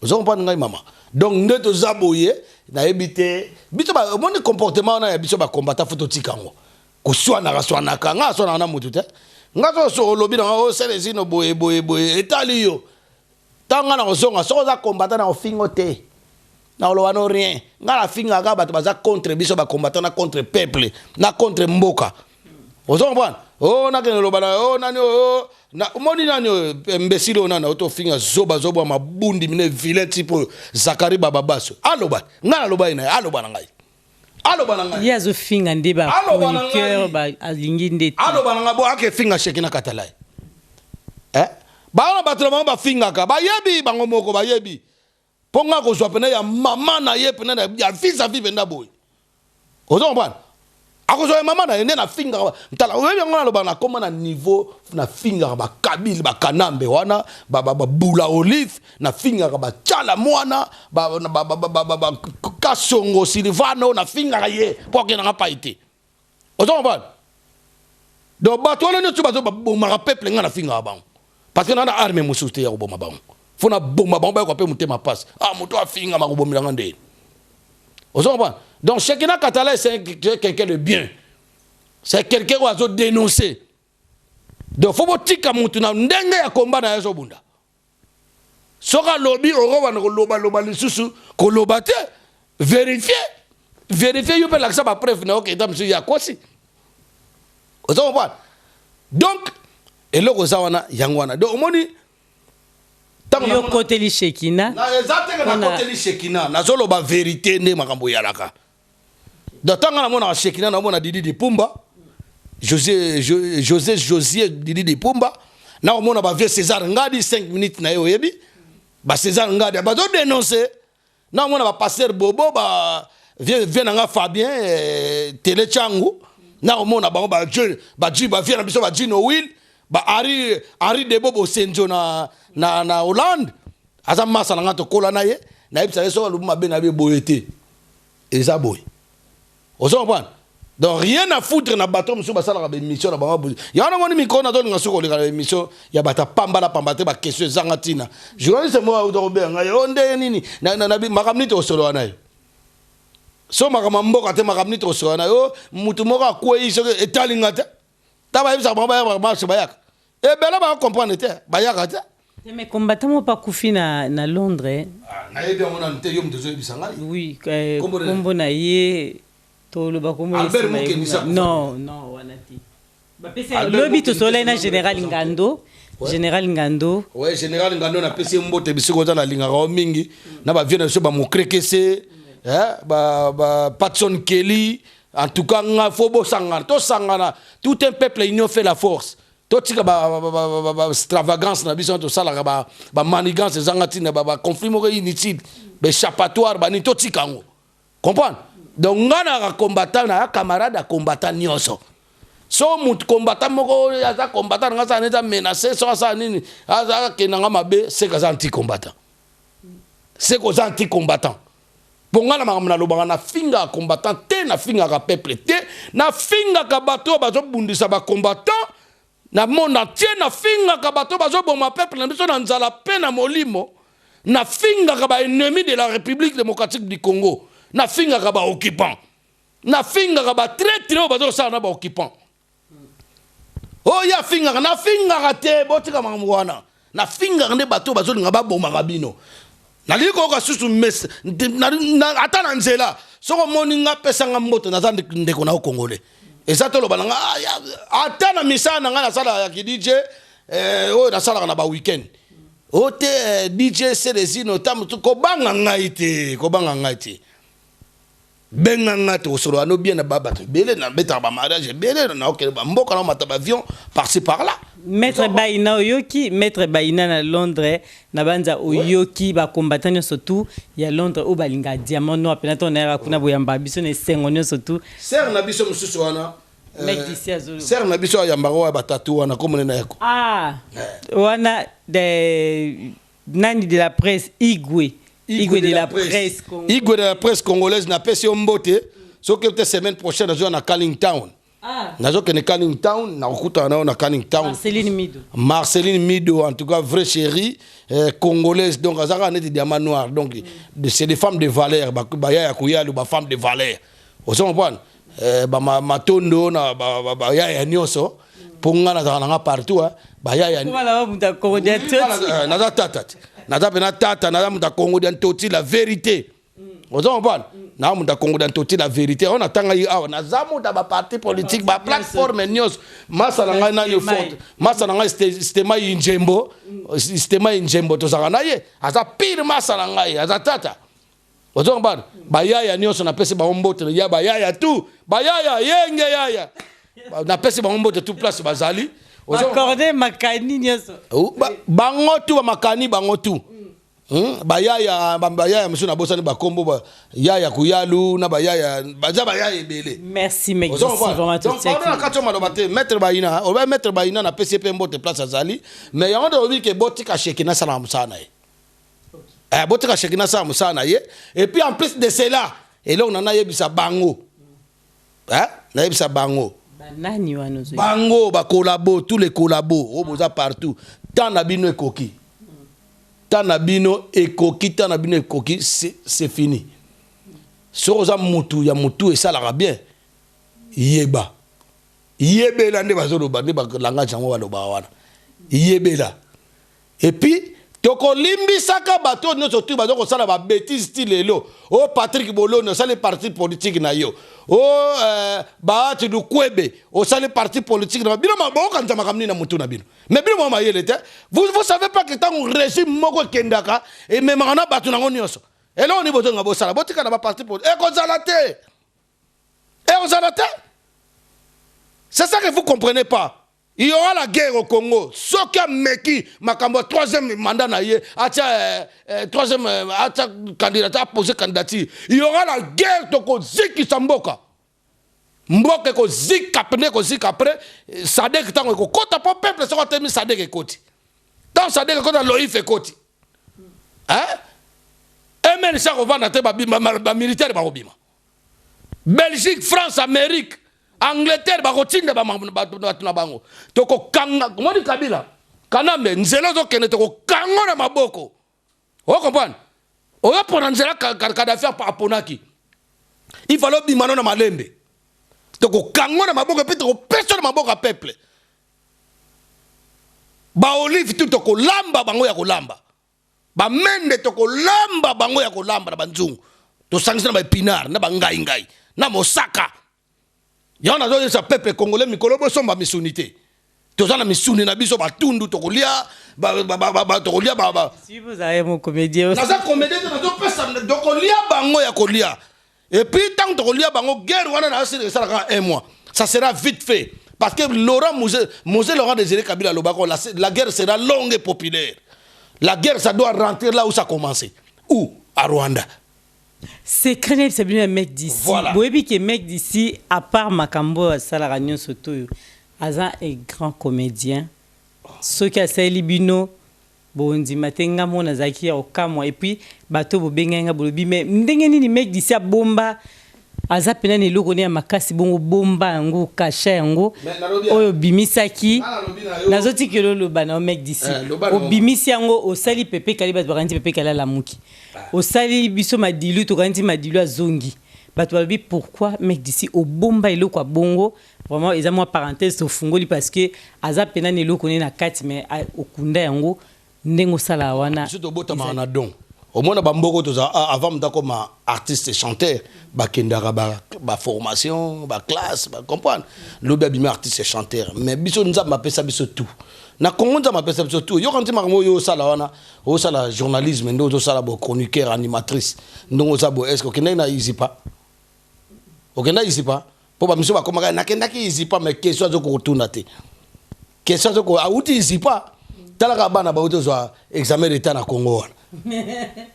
Vous comprenez, maman? Donc, nous sommes aboyés, nous avons évité. Mon comportement, nous avons combattu photo tikango. Ko soit na naka, nga so na mutu te. Nga so lobi na o selezi no boye etali yo. Tanga na zonga so za combattre na ofingo te. Na oloba no rien. Nga la finga ga bato baza contre biso ba combattre na contre peuple, na contre mboka. Vous comprenez? Oh na kene loba na oh nani oh na moni nani imbécile onana auto finga zoba mabundi mine vilain type Zakari Bababaso. Aloba nga aloba ina aloba na ngai. Aloba na ngai. Yazo finga ndeba cœur ba alingi ndeti. Aloba na nga bo ake finga Shekina Katala. Ba na batlo ba finga ka ba yebi bango moko ba yebi. Ponga ko so pena ya mama na ye pena ya fils à vivre na boy. Ozo comprendre? Akozo mama na yende na finga mtala wewe ngona loba na koma na niveau na finga ba kabili ba kanambe wana ba bula olive na finga ba chala mwana ba kasongo silvano na finga ye pour que na pas été. Ozo comprendre? Donc ba to le tu ba bomba peuple nga na finga ba parce que na armée mususte ya bomba ba faut na bomba ba ko pe mutema passe muto afinga makubomila ngande. Ozo comprendre? Donc, Shekina Katala, c'est quelqu'un de bien. C'est quelqu'un qui a dénoncé. Donc, il faut que tu aies un combat dans les obunda. Si tu as un lobby, vérifier. Vérifier, tu peux l'accès à preuve. Il y a quoi si? Donc, et là, il y a un donc, yo côté li Shekina. Na exactement côté li Shekina. Na zolo ba vérité ne makambo yalaka. Donc, tant que nous Shekina, nous avons Didi de Pumba, Josier Didi de Pumba, nous avons vu César Ngadi 5 minutes na yoyebi, ba César Ngadi ba do dénoncer, nous avons pasteur Bobo ba vient nga Fabien Télé Changu, nous avons ba Dieu ba vient na biso ba Gino Will, ba Ari de Bobo Senjo na Hollande, azama salanga to kola na ye, na yebisa so lubuma be na be boyete. Eza boy. Vous comprenez? Donc rien à foutre na bateau monsieur basala ba émission na ba. Ya na moni micro na do nga soko le émission ya bata pamba te ba question zangatina. Journaliste mo do be nga onde nini na makamni to solo na yo. So makamamboka te makamni to solo na yo mutu moko akwe iso etalinga te. Ta ba yebisa ba marche bayaka. E bela ba comprendre te bayaka te. Mais combattant pas koufi na Londres. Na yebi on na te yom de zo bisanga. Oui, kombo na ye Albert Moukenisa. Non, wanati. Lobby to soleil na Général Ngando. Général Ngando. Ouais, Général Ngando na pesi mbote bisiko za na linga ro mingi. Na ba vienne so ba mokrekese, Patson Kelly. En tout cas, nga fobo sangana, to sangana. Tout un peuple union fait la force. To tika ba extravagance na biso to sala ba manigance zangatina ba conflit mo inutile, ba échappatoire ba ni to tika ngo. Comprendre? Donc, on a un combattant, un camarade à combattant nyoso. So mut combattant moko ya combattant ngasa neza menacé so ça nini aza kenanga mabe c'est que anti combattant. C'est que anti combattant. Bongala makamna lobanga na finga combattant te na finga ka peuple te na finga ka bato bazo bundisa ba combattant na monde entier na finga ka bato bazo boma peuple na biso na nzala pe na molimo na finga ka ba ennemi de la République démocratique du Congo. Na finga ka ba occupant. Na finga ka ba traître o bazo sa na ba occupant. Oh ya finga na finga ka te botika mangwana. Na finga ne bato bazo nga ba bomba kabino. Na liko ka susu mes na atana nzela. Soko moni nga pesa nga mboto na zande ndeko na Congolais. Et ça, tolo balanga. Attends, na misa na nga na sala ya ki DJ. Oh, na sala na ba weekend. Ote DJ Célesi notam ko banga ngaite, ko banga ngaite. Benga ngate osoro ano bien na baba to belé na beta ba mariage belé na okele ba mboka na mata avion par-ci par-là. Maître Baïna Oyoki, Maître Baïna na Londres, na banza Oyoki ba combattant surtout, il y a Londres au balinga diamant no apena ton era kuna boyamba biso ne sengonyo surtout. Ser na biso mususu wana. Mec d'ici à Zulu. Ser na biso ya mbaro ba tatou wana komone na yako. Ah. Wana de nani de la presse Igwe. Igwe de la presse congolaise. Igwe de la presse congolaise na pesi ombote. So que peut-être semaine prochaine na zo na Canning Town. Ah. Nazo que Canning Town na okuta na Canning Town. Marceline Mido. Marceline Mido, en tout cas vraie chérie congolaise, donc azaka net diamant noir, donc c'est des femmes de valeur, ba ya kuya ba femmes de valeur. Vous comprenez? Ba matondo na ba ya nyoso ponga na partout ba ya Comment la muta Congolien na tata na pena tata na muta Congolien toti la vérité. Vous comprenez? Na muta Congolien toti la vérité. On attend yi awa na zamu da ba parti politique ba plateforme nyos masala ngai na yo forte masala ngai sistema injembo sistema injembo to zaka na ye aza pire masala ngai aza tata. Vous comprenez? Ba yaya nyos na pese ba ombote ya ba yaya tu ba yaya yenge yaya na pese ba ombote tout place bazali accordé makani nyoso bango tu ba makani bango tu bayaya monsieur na bosani ba kombo ba yaya kuyalu na bayaya baza bayaya ebele. Merci mec d'ici vraiment tout ça. Donc on a kato malobate maître Baïna on va mettre Baïna na PCP mbote place azali mais ya ndo obi ke botika shekina sala musana ye botika shekina sala musana ye et puis en plus de cela et là on en a yebisa bango na yebisa bango banani wanozo bango ba collabo tous les collabos au boza partout tant na bino ekoki Tanabino ekoki, tanabino ekoki, c'est fini. Soza mutu ya mutu et ça la bien. Yeba. Yebela ne bazolo ba ne ba langage yango baloba wana. Yebela. Et puis toko limbi saka bato no sotu ba ko sala ba bêtise style lo. O Patrick Bolo no sala parti politique na yo. O ba tu du kwebe o sala parti politique na bino maboka nzama kamni na mutu na bino. Mais bino mama yelete. Vous savez pas que tant régime moko kendaka et même na batu na ngonyoso. Et là on est besoin ngabo sala botika na ba parti politique. E ko zalate. Et on zalate. C'est ça que vous comprenez pas. Il y aura la guerre au Congo. Ce qui a meki, Makambo, troisième mandat, troisième candidat à poser candidature. Il y aura la guerre de Ziki Samboka. Mboka ko Zik apne ko Zik après, Sadek tango ko kota po peuple se ko temi Sadek e koti. Dans Sadek ko dans Loïf e koti. Hein? Et même ça ko vanda te ba militaire ba obima. Belgique, France, Amérique. Angleterre bakotinda ba na bango toko kanga ngoni Kabila kanambe nzela zo kene toko kanga na maboko o comprendre o ya pona nzela Kadhafi aponaki il fallait bimano na malembe toko kanga na maboko pe toko peso na maboko a peuple ba olive tout toko lamba bango ya kolamba ba mende toko lamba bango ya kolamba na banzungu to sangisa na ba épinard na ba ngai na mosaka. Il y a un peuple congolais, Mikolo, qui sont misunité. Tous les misuni na biso batundu tokolia tokolia si vous avez mon comédien na za comédien na do pesa tokolia bango ya kolia et puis tant tokolia bango guerre wana na ça sera un mois ça sera vite fait parce que Laurent Mosé Laurent Désiré Kabila Lobako la guerre sera longue et populaire. La guerre ça doit rentrer là où ça a commencé. Où? À Rwanda. C'est craint, c'est bien un mec d'ici. Voilà. Vous voyez que mec d'ici, à part Makambo, Salaragnon Soto, Azan est grand comédien. Ce qui a Saïli Bino, Bondi Matenga Monazaki, Okamo, et puis Bato Bobenga Bolobi, mais Ndengeni, mec d'ici à Bomba, Azan Penani Logone à Makasi, Bongo Bomba, Ngo, Kacha, Ngo, Oyo Bimisaki, Nazoti Kelo Lobana, mec d'ici. Au Bimisi Ngo, au Sali Pepe Kalibat Baranti Pepe Kala Lamouki. Au Sali Biso Madilu, Tokanti Madilu à Zongi. Batoabi, pourquoi, mec d'ici, au Bomba et Loko à Bongo, vraiment, ils ont moi parenthèse au Fungoli parce que Azan Penani Logone na 4, mais au Kunda Ngo, Nengo Salawana. Je te botte ma don. au moins bamboko toza avant m'dako ma artiste et chanteur bakendara ba formation ba classe ba comprendre lobi abima artiste et chanteur mais biso nza mapesa biso tout na Congo nza mapesa biso tout yo kanti makambo yo sala wana o sala journalisme ndo zo sala bo chroniqueur animatrice ndo za bo est-ce que okenda na easy pas okenda easy pas po ba miso ba komaka na kenda ki easy pas mais question zo ko tuna te question zo ko auti easy pas talaka bana ba auto zo examen d'état na Congo wana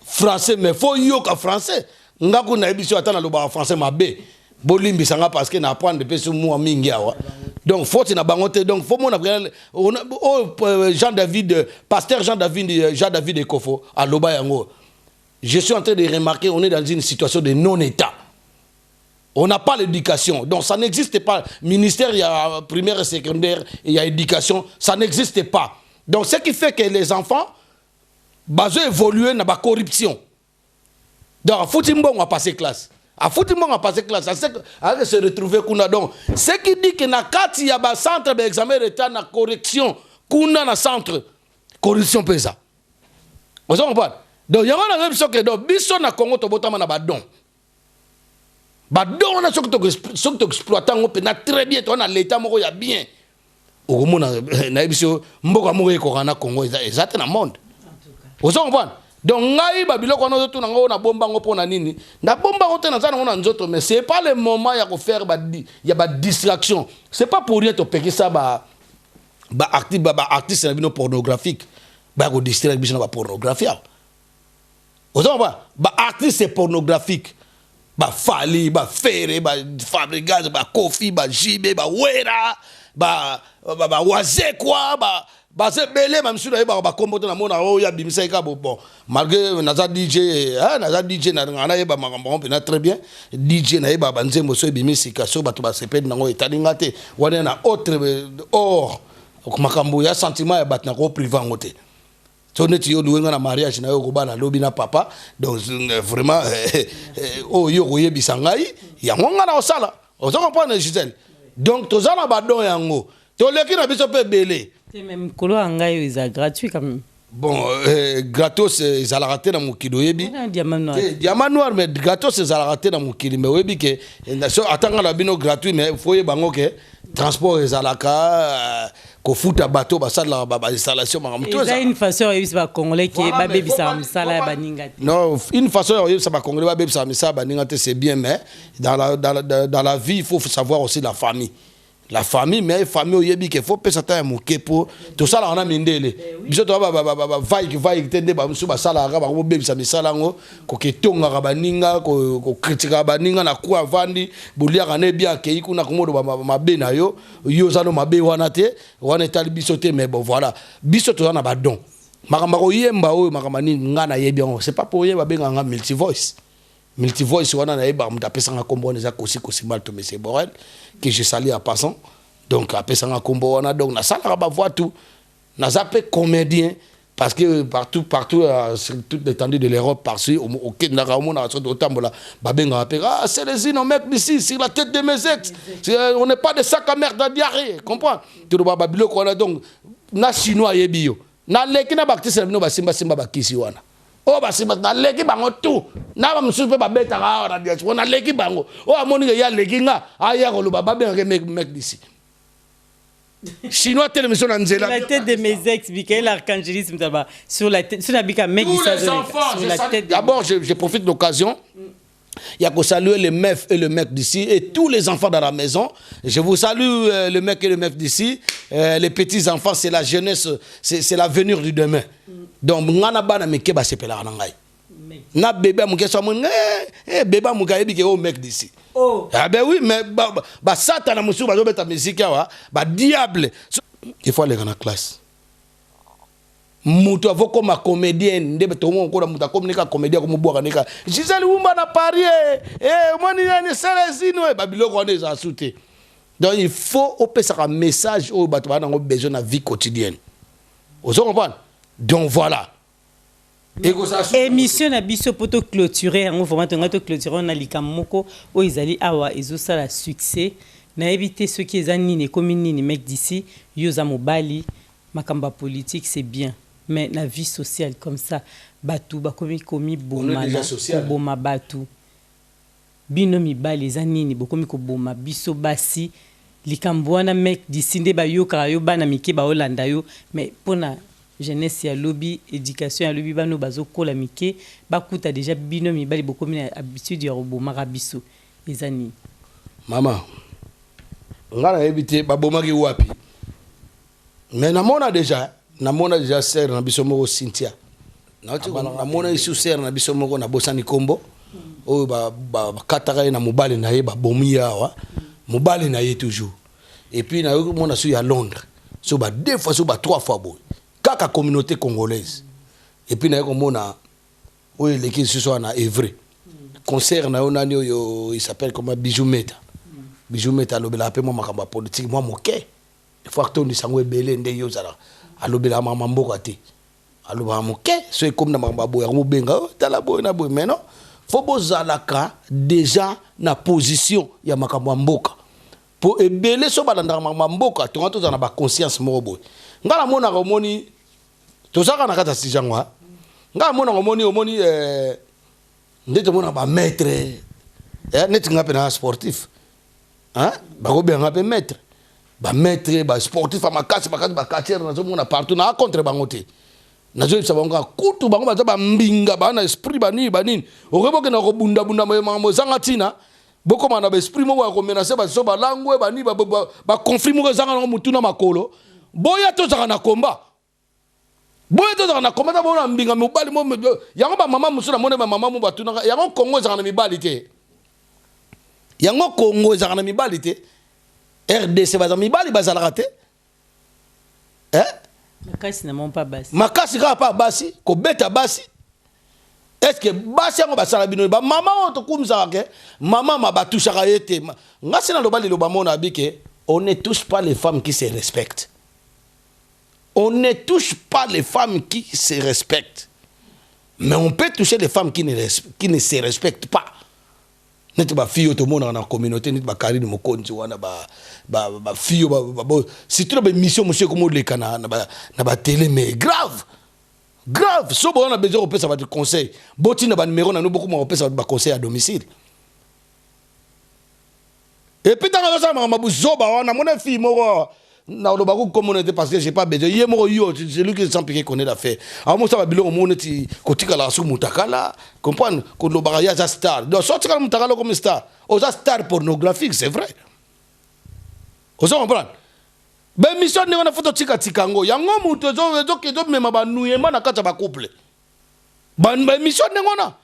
français mais faut yoka français ngaku na ebiso atana lo ba français mabe bolimbi sanga parce que na apprendre peso mu mingi awa donc faut na bangote donc faut mon Jean-David pasteur Jean-David Ekofo à Loba yango je suis en train de remarquer on est dans une situation de non-état. On n'a pas l'éducation. Donc ça n'existe pas. Ministère, il y a primaire et secondaire, il y a éducation, ça n'existe pas. Donc ce qui fait que les enfants basés évoluer dans la corruption. Donc, à Foutimbo, on va passer classe. À Foutimbo, on va passer classe. Ça se retrouver qu'on a donc. Ce qui dit que na kati y a un centre d'examen d'état na correction, qu'on a un centre corruption pesa. Vous comprenez? Donc, il y a une même chose que donc, biso na Congo to botama na badon. Badon on a ce que exploitant on peut très bien, on a l'état moko ya bien. Au moins na biso mboka moko ko na Congo exact na monde. Vous comprenez? Donc ngai babilo ko na to na ngo na bomba ngo pona nini na bomba ko te na zana ngo na nzoto mais c'est pas le moment ya ko faire ya ba distraction c'est pas pour rien to peki ça ba artiste na bino pornographique ba ko distraire biso na ba pornographie vous savez ba artiste pornographique ba fali ba fere ba fabricage ba kofi ba jibe ba wera ba waze quoi ba c'est belé même sur ba comporter na mona o ya bimisa ka bon malgré naza DJ na ngana yeba makambo pe na très bien DJ na yeba banzembo so bimisi ka so bato ba seped nango etalinga te wana na autre or makambo ya sentiment ya bat na ko privé ngote so neti yo luwenga na mariage na yo ko bana lobi na papa donc vraiment oh yo ko yebisa ngai ya ngonga na osala on se comprend Gisèle donc tozana ba don yango to leki na biso pe belé. C'est même kolo angayo is gratuit quand même. Bon, gratos ils allaient rater dans mon kilo yebi. Diamant noir. Diamant noir mais gratos ils allaient rater dans mon kilo mais webi que attends la bino gratuit mais faut y bango que transport ils allaient ko futa bateau ba sala ba installation ma tout ça. Une façon yebi ba congolais qui ba bebi sa msala ba ningati. Non, une façon yebi sa ba congolais ba bebi sa msala ba ningati c'est bien mais dans la vie il faut savoir aussi la famille. La famille, mais la famille, il faut que ça t'aille mouquer pour tout ça. On a mindé. Biso to ba vai tende ba musu ba sala ga ba ko bebi sa misala ngo ko ketonga ga baninga ko kritika baninga na ku avandi bulia ga ne bien ke ikuna ko modo ba be na yo za no mabe wana te wana tali biso te mais bon voilà biso to na ba don makamba ko yemba o makamba ni ngana yebi on c'est pas pour yeba benga nga multivoice wana na yeba mutapesa nga kombo neza kosi mal to monsieur Borel que je salue à passant donc apesa nga kombo wana donc na sala ba voix tout na zappé comédien parce que partout sur toute l'étendue de l'Europe par-ci au Kenya on a sorti autant là babenga ah c'est les mec d'ici sur la tête de mes ex on n'est pas de sac à merde à diarrhée comprends tout ba babilo ko na donc na chinois yebio na leki na bactise bino ba simba bakisi wana oh ba simba na leki bango tout na ba musu pe ba beta ga na dia na leki bango oh amoni ya leki nga aya ko lo ba benga mec d'ici chinois télévision na nzela la tête de mes ex Michael Archangelisme d'abord sur la tête sur la bika mec tous les enfants d'abord je profite de l'occasion. Il y a que saluer les meufs et le mec d'ici et tous les enfants dans la maison. Je vous salue le mec et le meuf d'ici. Les petits enfants, c'est la jeunesse, c'est l'avenir du demain. Donc, ngana bana meke ba sepela ngai. Na bébé muke so mon bébé muka ebi ke o mec d'ici. Oh. Ah ben oui, mais ba satana musu ba beta musique wa, ba diable. Il faut aller dans la classe. Mutu avoko ma comédienne ndebe to mo ko muta communiquer comédien ko mboka nika Gisèle Wumba na parier moni ni selezino babilo ko ne za souté donc il faut opesa un message au bato bana ngo besoin na vie quotidienne vous comprenez donc voilà émission na biso poto clôturer en vraiment to clôturer na likamoko o izali awa ezosa la succès na éviter ceux qui ezani ne commune ni mec d'ici yoza mobali makamba politique c'est bien. Mais la vie sociale comme ça, batu bakomi komi On est déjà social. boma batu bino mibali eza nini bokomi koboma biso basi likambo wana mek disinde bayokaka yo bana mike baolanda yo mais mpona jeunesse ya lobi éducation ya lobi bano bazokola mike bakuta déjà bino mibali bokomi na habitude ya kobomaka biso eza nini mama nga nayebi te babomaki wapi mais namona déjà sere na biso moko Cynthia namona isu sere na biso moko na bosani kombo oyo bakataka ye na mobali na ye babomi ye awa mobali na ye toujours et puis nayoki mona so ya Londres so ba 2 fois so ba 3 fois boy kaka communauté congolaise et puis nayoki komona oyo eleki lisusu wana Evry concert na yo nani oyo il s'appelle comment Bijou Meta alobela ape mwa makambo ya politique mwa moke faut atondisa yango ebele nde yo ozala alobela makambo mboka te alobaka moke so ekomi na makambo ya boye akomobenga tala boye na boye mais non faut bozalaka déjà na position ya makambo ya mboka po ebele so balandaka makambo ya mboka tonga tozala na baconscience moko boye nga namonaka omoni tozalaka na kati ya sijango nga namonaka omoni nde tomonaka bamaître neti nga mpe na sportif bakobenga mpe maître bamaître basportif ya makasi bakatiere nazomona partout na contre bango te nazoyebisa bango kaka kutu bango baza bambinga baa na esprit banini okoki bokenda kobundabunda makambo ezanga ntina bokoma na baesprit moko ya komenase baso balangwe bani baconflit moko ezanga nango mutu na makolo boya tozaka na komba ta bona mbinga mobali mo yango bamama mosusu namoni bamama mo batunaka yango Kongo ezaka na mibali te RDC baza mibali bazalaka te makasi na mon pas basi makasi kaka pa basi kobeta basi est-ce que basi yango basala bino ba mama oyo tokumisaka ke mama mabatushaka ye te nga sina loba lelo bamona abike on ne touche pas les femmes qui se respectent mais on peut toucher les femmes qui ne se respectent pas neti ba fille otomona na communauté neti ba Karine Mokonzi wana ba fille surtout ba mission monsieur comme le kana na ba télé mais grave so bon on a besoin de pesa ba conseil boti na ba numéro na nous beaucoup mo pesa ba conseil à domicile et puis dans la sama mabu zoba wana mona fille moko na lo ba ko communauté parce que j'ai pas besoin yé moko yo c'est lui qui sans piquer connaît l'affaire a mo ça ba bilo mo neti kotika la su mutakala comprendre ko lo ba ya za star donc sorti comme mutakala comme star aux star pornographique c'est vrai vous comprenez ben mission ne na photo tika ngo yango muto zo kezo mema ba nuyema na kata ba couple ban mission ne ngona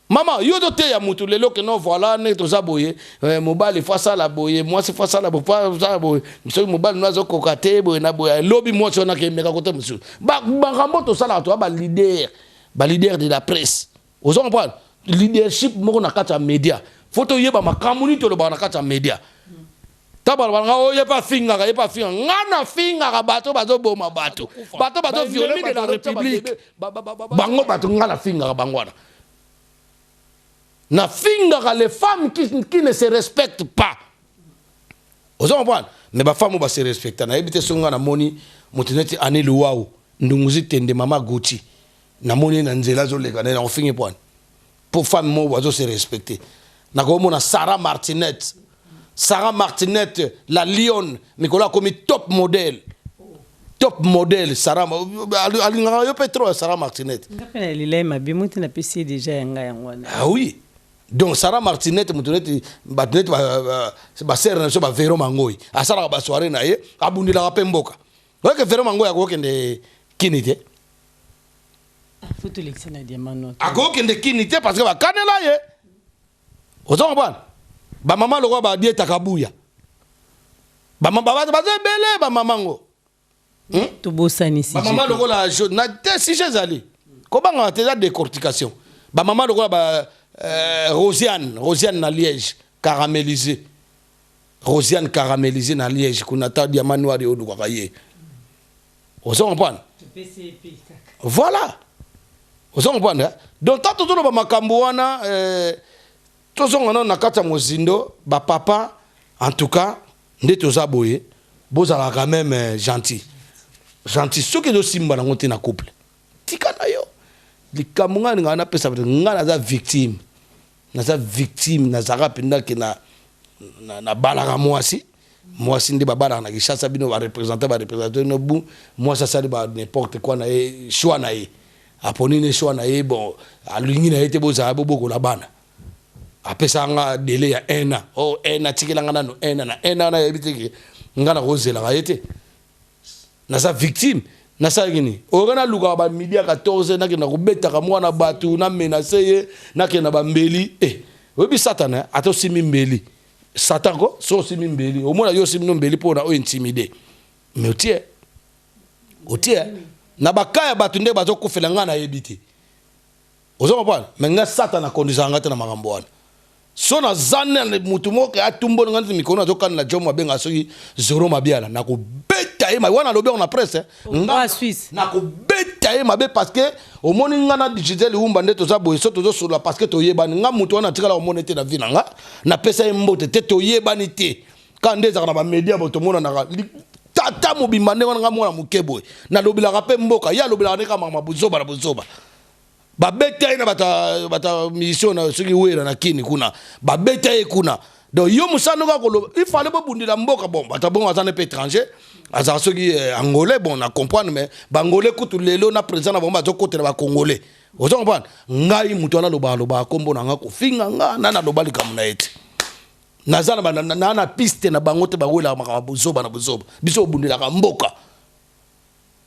mama yo do te ya mutu lelo ke non voilà ne to zaboye mobile face à la boye moi c'est face à la boye monsieur mobile nazo kokate boye na boye lobby moi sona ke meka kote monsieur ba ngambo to sala to ba leader de la presse vous comprenez leadership moko na kata media photo yeba makamuni to lo ba na kata media tabal banga o yepa finga ngana finga bato bazo boma bato violer de la république bango bato ngana finga bangwana na finga les femmes qui ne se respectent pas vous comprenez mais ba femme ba se respecter na ebite songa na moni motineti ani luwao ndunguzi tende mama Gucci na moni na nzela zo leka na ofinge point pour femme mo bazo se respecter na ko mona Sarah Martinette la lionne Nicolas comme top modèle Sarah alinga yo Petro Sarah Martinette ngapela lilai mabimuti na PC déjà yanga yangwana ah oui donc Sarah Martinette mutuneti batnet ba sere na so ba Vero Mangoi asala ba soirée na ye abundila ka mboka ouais que Vero Mangoi akokende kinité photo l'élection na diamant akokende kinité parce que ba kanela ye ozo bana ba mama lokwa ba dieta kabuya ba mama ba bele ba mamango to bosani si ba mama lokwa la na te si jezali ko banga te za décortication ba mama lokwa ba Rosiane na Liège caramélisée na Liège kuna ta diamant noir yo du kwa ye ozo comprendre voilà ozo comprendre donc tato to ba makambo wana tozonga na kata mozindo ba papa en tout cas nde tozaboye bozala quand même gentil ceux qui do simba na ngote na couple tika na yo likambo nga ninga na pesa nga naza victime nazaka penda ke na balaka mwasi nde babalaka na Kinshasa bino ba représenter no bu mwasi asali ba n'importe quoi na ye choix na ye aponi ne choix na ye bon alingi na ye te bozala bobokola bana apesa nga délai ya 1 an oh 1 an tikela nga nano 1 an na 1 an na yebi te ke nga na kozelaka ye te naza victime nasa gini ogana luka ba midi ya 14 nakenda kobetaka mwana batu na menace ye nakenda ba mbeli obi satana ato simi mbeli satan ko so simi mbeli omona yo simi no mbeli pona o intimider mais otie na bakaya batu nde bazo kufela nga na yebiti ozo kopana mais nga satana kondisa nga te na makambo wana so na zanne mutu moko atumbo nga nti mikono azo kana na jomo benga soki zoro mabiala na ko beta ma wana lobe on a presse nga Suisse na ko beta mabe parce que au moni nga na digital umba nde to za boye so to sur la parce que to yebani nga mutu wana tikala o monete na vina nga na pesa mbote te to yebani te ka ndeza na ba media bo to mona na tata mobimba nde wana nga mona mukebo na lobila rape mboka ya lobila ne ka mama buzoba na buzoba babeta ina bata mission na soki wera na kini kuna babeta e kuna donc yo musano ka kolo il fallait pas bundila mboka bon bata bon azane pe étranger aza soki angolais bon na comprendre mais bangolais kutu lelo na président na bomba zo côté ba congolais ozo comprendre ngai mutu na loba kombo na nga ko finga nga na loba likamuna ete nazana na piste na bango te bawela makama buzoba na buzoba biso bundila ka mboka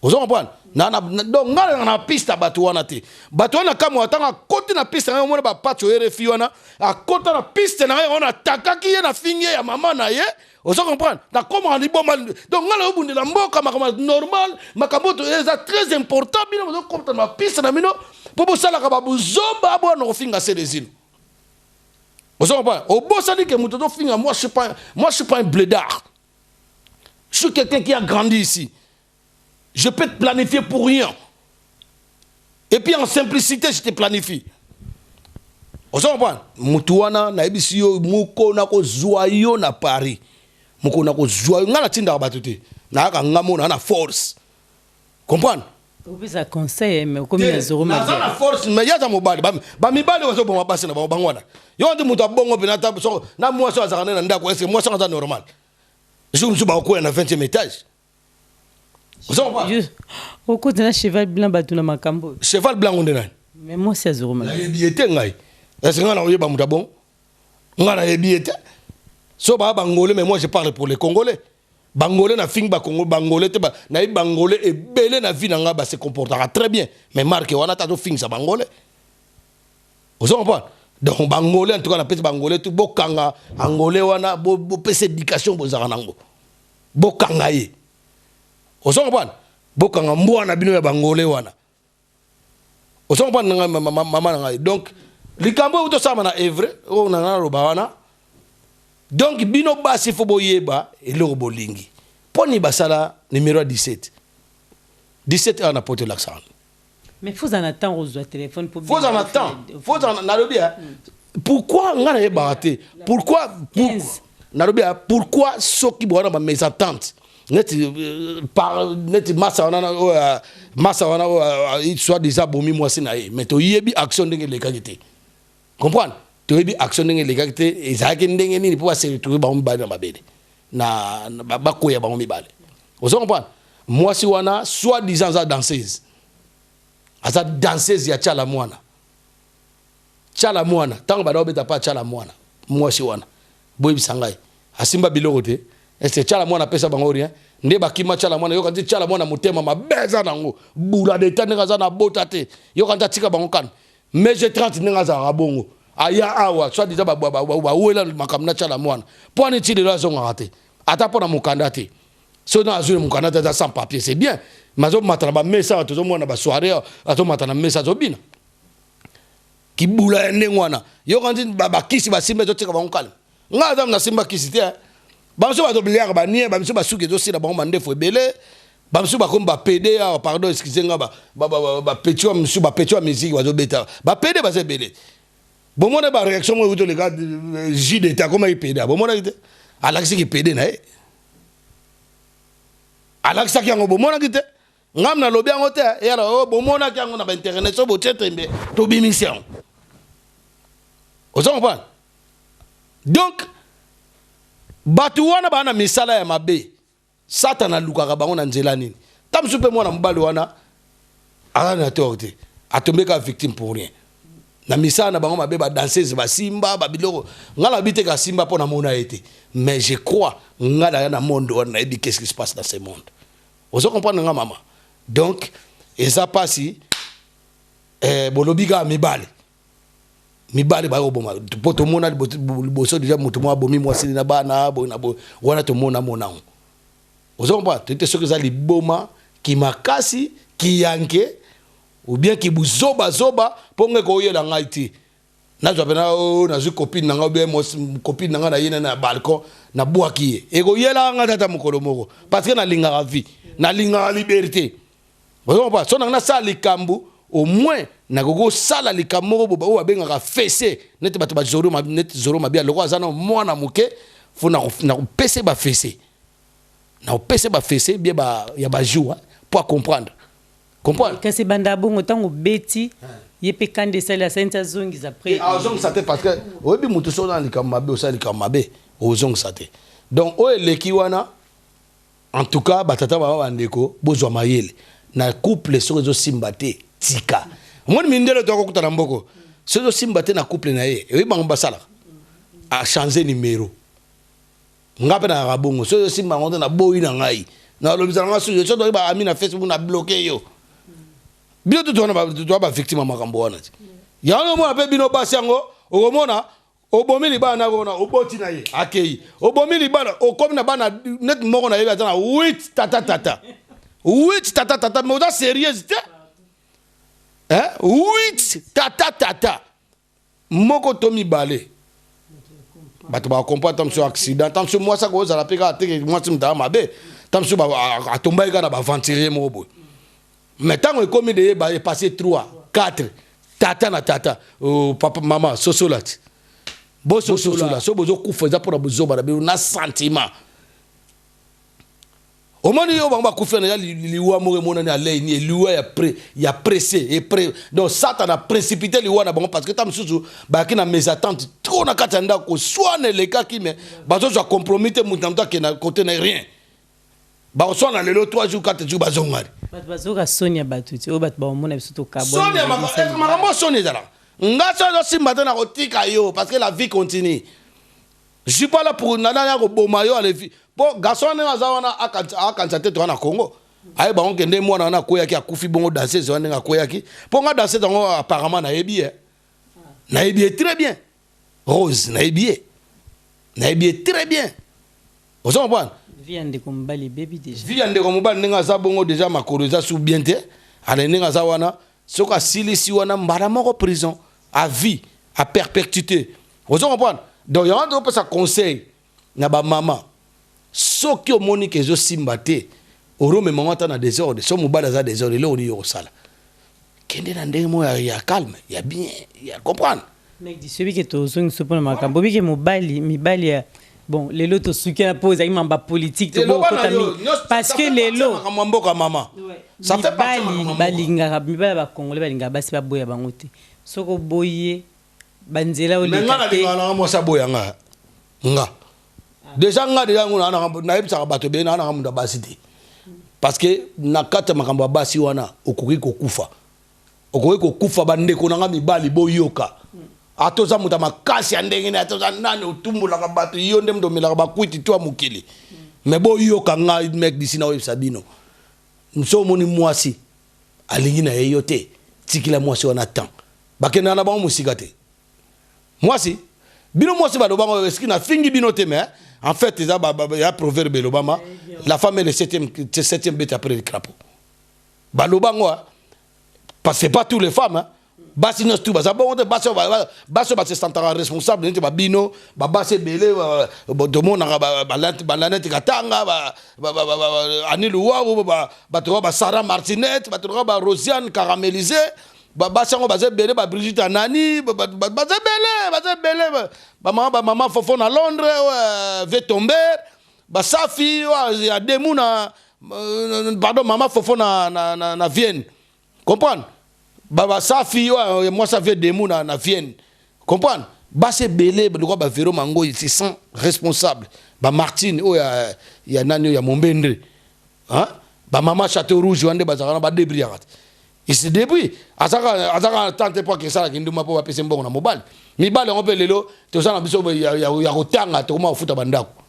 ozo comprendre donc ngala na piste batu wana te batu wana kama watanga koti na piste na mona ba patcho RFI wana akota na piste na wana takaki ye na finge ya mama na ye ozo comprendre na koma ni bomba donc ngala obundi la mboka makama normal makambo to eza très important bino ozo kopta na piste na mino pobo sala ka babu zomba abo na finga selezino ozo comprendre obosa ni ke muto to finga moi je suis pas un blédard je suis quelqu'un qui a grandi ici. Je peux te planifier pour rien. Et puis en simplicité, je te planifie. Vous comprenez? Mutuana na ebisio muko na ko joyeux na Paris. Muko na ko joyeux ngala tinda batute. Na ka ngamo na force. Comprendre? Obi za conseil mais comme na zoro ma. Na force mais ya za mobali ba mibali wazo bon mabasi na ba bangwana. Yo ndi mutu abongo binata so na moi so azakana na ndako est-ce moi so za normal. Je me suis ba ko na 20e étage. Au côté de cheval blanc batuna makambo. Cheval blanc on est. Mais moi c'est zéro mal. La yebiete ngai. Est-ce que on a yeba muta bon? On a yebiete. So ba bangolais mais moi je parle pour les Congolais. Bangolais na fing ba Congo bangolais te ba na bangolais et belé na vie nga ba se comportera très bien. Mais marque on a ta to fing sa bangolais. Vous comprenez? Donc bangolais en tout cas na pese bangolais tout bokanga angolais wana bo pese éducation bo zaranango. Bokanga ye. Osongo bwana bokanga mbwana bino ya bangole wana osongo bwana mama ngai donc likambo uto sama na evre o na roba wana donc bino basi fo boyeba eloko bolingi poni basala numéro 17 ana porter l'accent mais faut en attendre aux téléphone pour faut en attendre faut en narobia pourquoi ngana ye baraté pourquoi soki bona ba mes attentes net massa wana soit déjà bomi moi sinae mais to yebi action ndenge lekakité comprendre to yebi action ndenge lekakité ezaki ndenge nini pour se retrouver ba mibale na babele na bakoya ba mibale vous comprenez moi si wana soit disant za danseuse ya chala mwana tango ba dobeta pa chala mwana moi si wana boyi bisangai asimba biloko te. Est-ce que chala mwana pesa bango rien nde bakima chala mwana yo kanti chala mwana mutema mabeza nango bula de tane kaza na botate yo kanta tika bango kan mais je 30 nenga za rabongo aya awa soit déjà ba wela makamna chala mwana poni ti de la zonga raté ata pona mukanda te so na azure mukanda ta sans papier c'est bien mazo matana ba mesa to zo mwana ba soirée ato matana mesa zo bina ki bula ndengwana yo kanti ba kisi ba simba zo tika bango kan nga za na simba kisi te bamso ba dobliar ba nie bamso ba suke dossier na bango mandefo ebele bamso ba komba PD pardon excusez nga ba petio mso ba petio musique ba beta ba PD ba sebele bon mona ba réaction mo to le gars J d'état comment il PD bon mona ite alaxi ki PD na alaxi ki ngo bon mona ite ngam na lobi yango te et alors bomona ki yango na ba internet so bo tchetembe to bimission ozo comprendre donc batu wana bana misala ya mabe satana lukaka bango na nzela nini tamsu pe mwana mobali wana ala na torte atombeka victime pour rien na misala na bango mabe ba danseuse ba simba ba biloko ngala biteka simba pona mona été mais je crois ngala na monde wana ebi qu'est-ce qui se passe dans ce monde ozo comprendre nga mama donc eza pasi bolobiga mibali ba oboma poto mona boso déjà mutu mo abomi mwasi na bana wana to mona monango ozo comprendre tete soki za liboma ki makasi ki yanke ou bien ki buzoba zoba ponge ko yela ngai ti nazwa pena na zu copine nanga bien copine nanga na yena na balcon na boaki e ko yela nga tata mukolo moko parce que na linga vie na linga liberté ozo comprendre so na sa likambu au moins na gogo sala likambo bo ba benga fessé net bato ba zoro ma net zoro ma bien loko azana mwana muke fo na pese ba fessé na pese ba fessé bien ba ya ba joua pour comprendre kasi banda bongo tango beti yepe kande sala senta zongi za après ozong sate parce que obi mutu so na likambo mabe o sala likambo mabe ozong sate donc o eleki wana en tout cas batata ba bandeko bozwa mayele na couple so zo simbate tika moni mindelo to ko kutana mboko so simbate na couple na ye e bango basala a changer numéro ngape na rabongo so simba ngonde na boyi na ngai na lobisa nga so so do ba ami na Facebook na bloquer yo bio to ba victime makambo wana yango mo ape bino basi yango okomona obomili bana kona oboti na ye akei obomili bana okomi na bana net moko na ye atana 8 tata 8 tata mais oza sérieuse te hein 8 tata moko to mibale bato ba comprendre tam sur accident tam sur moi ça ko za la peka te moi sim ta mabe tam sur ba atomba ika na ba venturier mo boy mais tant que comme de ba passé 3 4 tata na tata papa maman sosolati bo sosola so bozo kufa pour bozo ba na sentiment au moment où on va couper na liwa mo remona na lei ni liwa ya pressé et donc Satan a précipité liwa na bango parce que tam susu ba ki na mes attentes trop na katanda ko soit ne le cas qui mais bazo so compromettre mutamta ke na côté na rien ba so na lelo 3 jours 4 jours bazongari bazo ka sonia batuti o bat ba mona biso to kabon sonia makambo sonia dala ngaso zo simbata na kotika yo parce que la vie continue. Je suis pas là pour nana ko bomayo à la vie. Bon garçon na zawana akanzate to na Congo. Aye ba on kende mwana na koyaki akufi bongo danser zo na koyaki. Pour nga danser donc apparemment na ebi na ebi très bien. Rose na ebi très bien. Vous comprenez? Viande ko mbali baby déjà. Viande ko mbali nga za bongo déjà makoroza sous bien te. Ale nga za wana soka silisi wana mbara moko prison à vie, à perpétuité. Vous comprenez? Donc, il y a un conseil na ba maman. So ki omoni ke zo simbate, oro me maman ta na désordre, so mobala za désordre, le oni yo sala. Kende na ndenge mo ya calme, ya bien, ya comprendre. Mais dis celui qui est au son sopona makambo bi ke mobali, mibali ya bon, les lots to suki na pose ay mamba politique to bo kota mi parce que les lots makambo maman. Ça fait pas balinga mibala ba congolais balinga basi ba boya bango te. Soko boye banzela o lekate nga mo sa boya nga déjà nga déjà nguna na yebisa bato be na munda basi te parce que na kata makambo basi wana okoki kokufa bandeko na nga mibali boyoka atoza muta makasi ya ndenge na atoza nani otumbula ka bato yo ndem domela ba kwiti to mukili mais boyoka nga mec d'ici na yebisa bino nso moni mwasi alingi na yeyo te tikila mwasi wana temps bakena na bango musika te mwasi bino mwasi ba lobango eski na fingi bino te mais en fait il y a proverbe l'Obama la femme est le septième bête après le crapaud ba lobango parce que c'est pas toutes les femmes basi nos tout basa bon baso ba se sentara responsable nte ba bino ba base belé do mona ba lanete katanga ba aniluwa ba to ba Sarah Martinette ba to ba Rosiane caramélisée basango baze belé ba Brigitte Anani baze belé ba maman fofo na Londres veut tomber ba Safi ya demuna pardon mama fofo na Vienne comprendre baba safi moi ça vient de mou na Vienne comprendre ba c'est belé de quoi ba Véro Mango ils sont responsables ba Martine ya nani ya Mombendre hein ba mama Château Rouge wande bazaka ba débris il se débrouille azaka tante pas que ça la kinduma po ba pese mbongo na mobile mibale on peut lelo to ça na biso ya kotanga to ma futa bandako